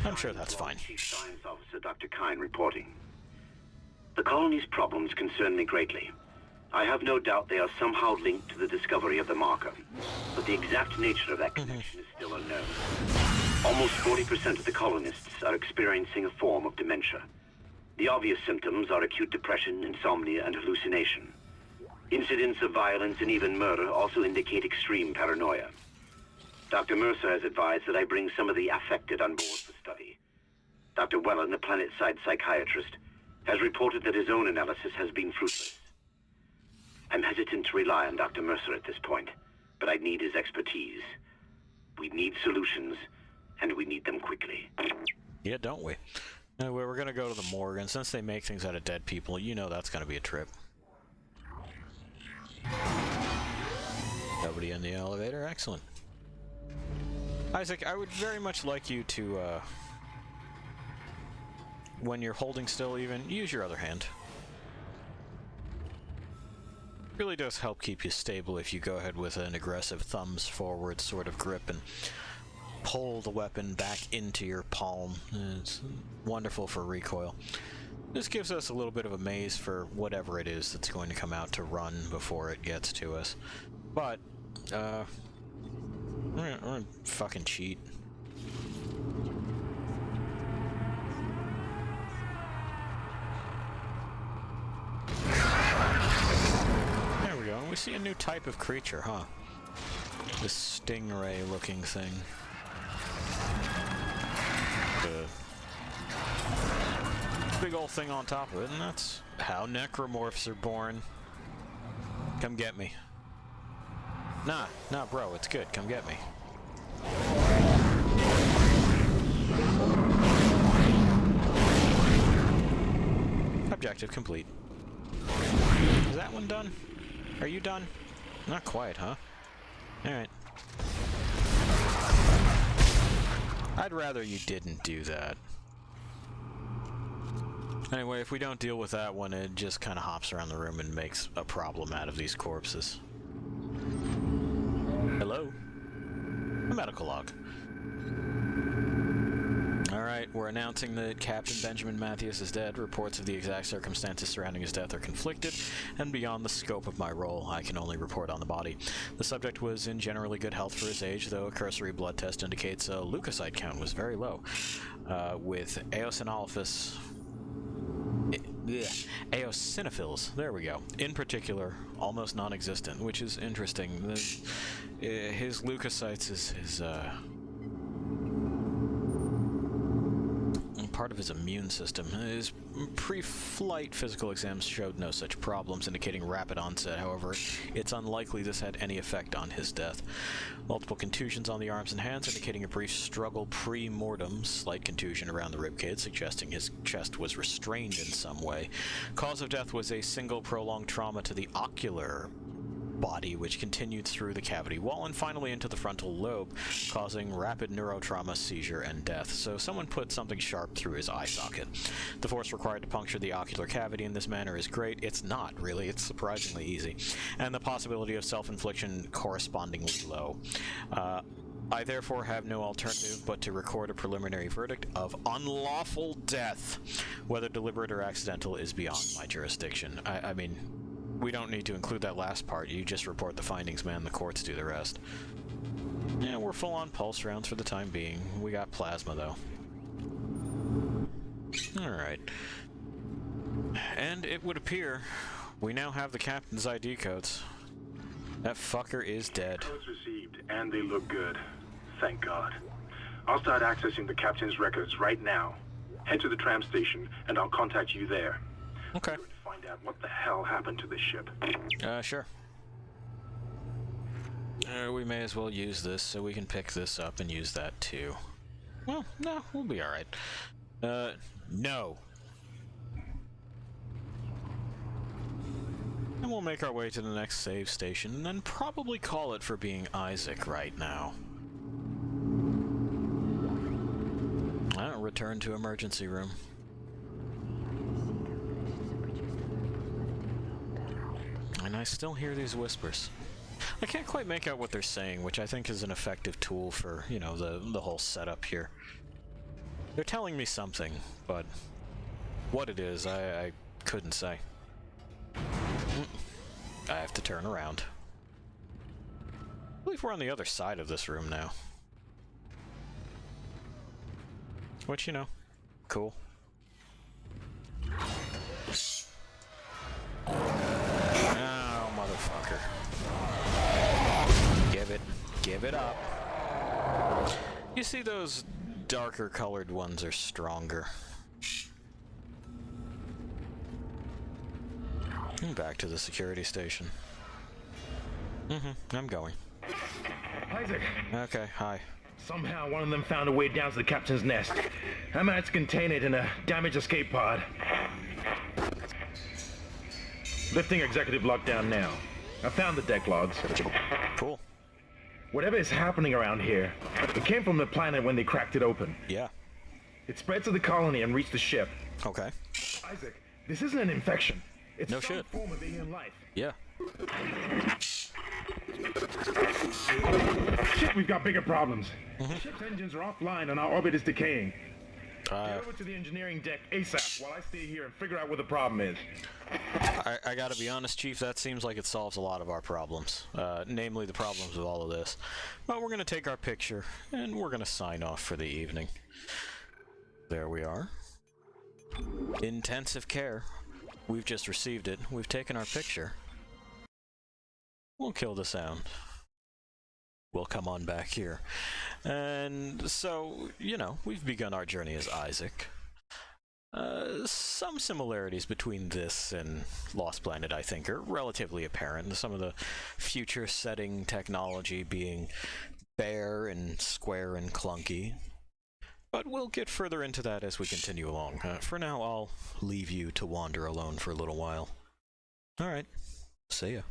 I'm sure that's fine. Chief Science Officer Dr. Kine reporting. The colony's problems concern me greatly. I have no doubt they are somehow linked to the discovery of the marker, but the exact nature of that connection is still unknown. Almost 40% of the colonists are experiencing a form of dementia. The obvious symptoms are acute depression, insomnia, and hallucination. Incidents of violence and even murder also indicate extreme paranoia. Dr. Mercer has advised that I bring some of the affected on board for study. Dr. Welland, the planet-side psychiatrist, has reported that his own analysis has been fruitless. I'm hesitant to rely on Dr. Mercer at this point, but I need his expertise. We need solutions, and we need them quickly. Yeah, don't we? Anyway, we're gonna go to the morgue, and since they make things out of dead people, you know that's gonna be a trip. Nobody in the elevator? Excellent. Isaac, I would very much like you to, when you're holding still even, use your other hand. It really does help keep you stable if you go ahead with an aggressive thumbs forward sort of grip and pull the weapon back into your palm. It's wonderful for recoil. This gives us a little bit of a maze for whatever it is that's going to come out to run before it gets to us. But, we're gonna fucking cheat. There we go. We see a new type of creature, huh? This stingray looking thing. The big old thing on top of it, and that's how necromorphs are born. Come get me. Nah, bro, it's good. Come get me. Objective complete. Is that one done? Are you done? Not quite, huh? Alright. I'd rather you didn't do that. Anyway, if we don't deal with that one, it just kind of hops around the room and makes a problem out of these corpses. Hello? A medical log. Alright, we're announcing that Captain Benjamin Matthias is dead. Reports of the exact circumstances surrounding his death are conflicted, and beyond the scope of my role, I can only report on the body. The subject was in generally good health for his age, though a cursory blood test indicates a leukocyte count was very low, with eosinophils, there we go, in particular, almost non-existent, which is interesting. His leukocytes is part of his immune system. His pre-flight physical exams showed no such problems, indicating rapid onset. However, it's unlikely this had any effect on his death. Multiple contusions on the arms and hands, indicating a brief struggle pre-mortem. Slight contusion around the ribcage, suggesting his chest was restrained in some way. Cause of death was a single prolonged trauma to the ocular body, which continued through the cavity wall and finally into the frontal lobe, causing rapid neurotrauma, seizure, and death. So someone put something sharp through his eye socket. The force required to puncture the ocular cavity in this manner is great. It's not, really. It's surprisingly easy. And the possibility of self-infliction correspondingly low. I therefore have no alternative but to record a preliminary verdict of unlawful death. Whether deliberate or accidental is beyond my jurisdiction. I mean, we don't need to include that last part. You just report the findings, man. The courts do the rest. Yeah, we're full on pulse rounds for the time being. We got plasma, though. Alright. And it would appear we now have the captain's ID codes. That fucker is dead. Codes received, and they look good. Thank God. I'll start accessing the captain's records right now. Head to the tram station, and I'll contact you there. Okay. Find out what the hell happened to this ship. Sure. We may as well use this so we can pick this up and use that too. Well, no, we'll be alright. No. And we'll make our way to the next save station and then probably call it for being Isaac right now. I'll return to emergency room. And I still hear these whispers. I can't quite make out what they're saying, which I think is an effective tool for, you know, the whole setup here. They're telling me something, but what it is, I couldn't say. I have to turn around. I believe we're on the other side of this room now. Which, you know, cool. Oh, motherfucker. Give it up. You see, those darker colored ones are stronger. And back to the security station. I'm going. Isaac! Okay, hi. Somehow one of them found a way down to the captain's nest. I managed to contain it in a damaged escape pod. Lifting executive lockdown now. I found the deck logs. Cool. Whatever is happening around here, it came from the planet when they cracked it open. Yeah. It spread to the colony and reached the ship. Okay. Isaac, this isn't an infection. It's no some shit. form of alien life. Yeah. Shit, we've got bigger problems. The ship's engines are offline and our orbit is decaying. Get over to the engineering deck ASAP while I stay here and figure out what the problem is. I gotta be honest, Chief, that seems like it solves a lot of our problems. Namely the problems with all of this. But we're gonna take our picture, and we're gonna sign off for the evening. There we are. Intensive care. We've just received it. We've taken our picture. We'll kill the sound. We'll come on back here. And so, you know, we've begun our journey as Isaac. Some similarities between this and Lost Planet, I think, are relatively apparent. Some of the future setting technology being bare and square and clunky. But we'll get further into that as we continue along. For now, I'll leave you to wander alone for a little while. Alright, see ya.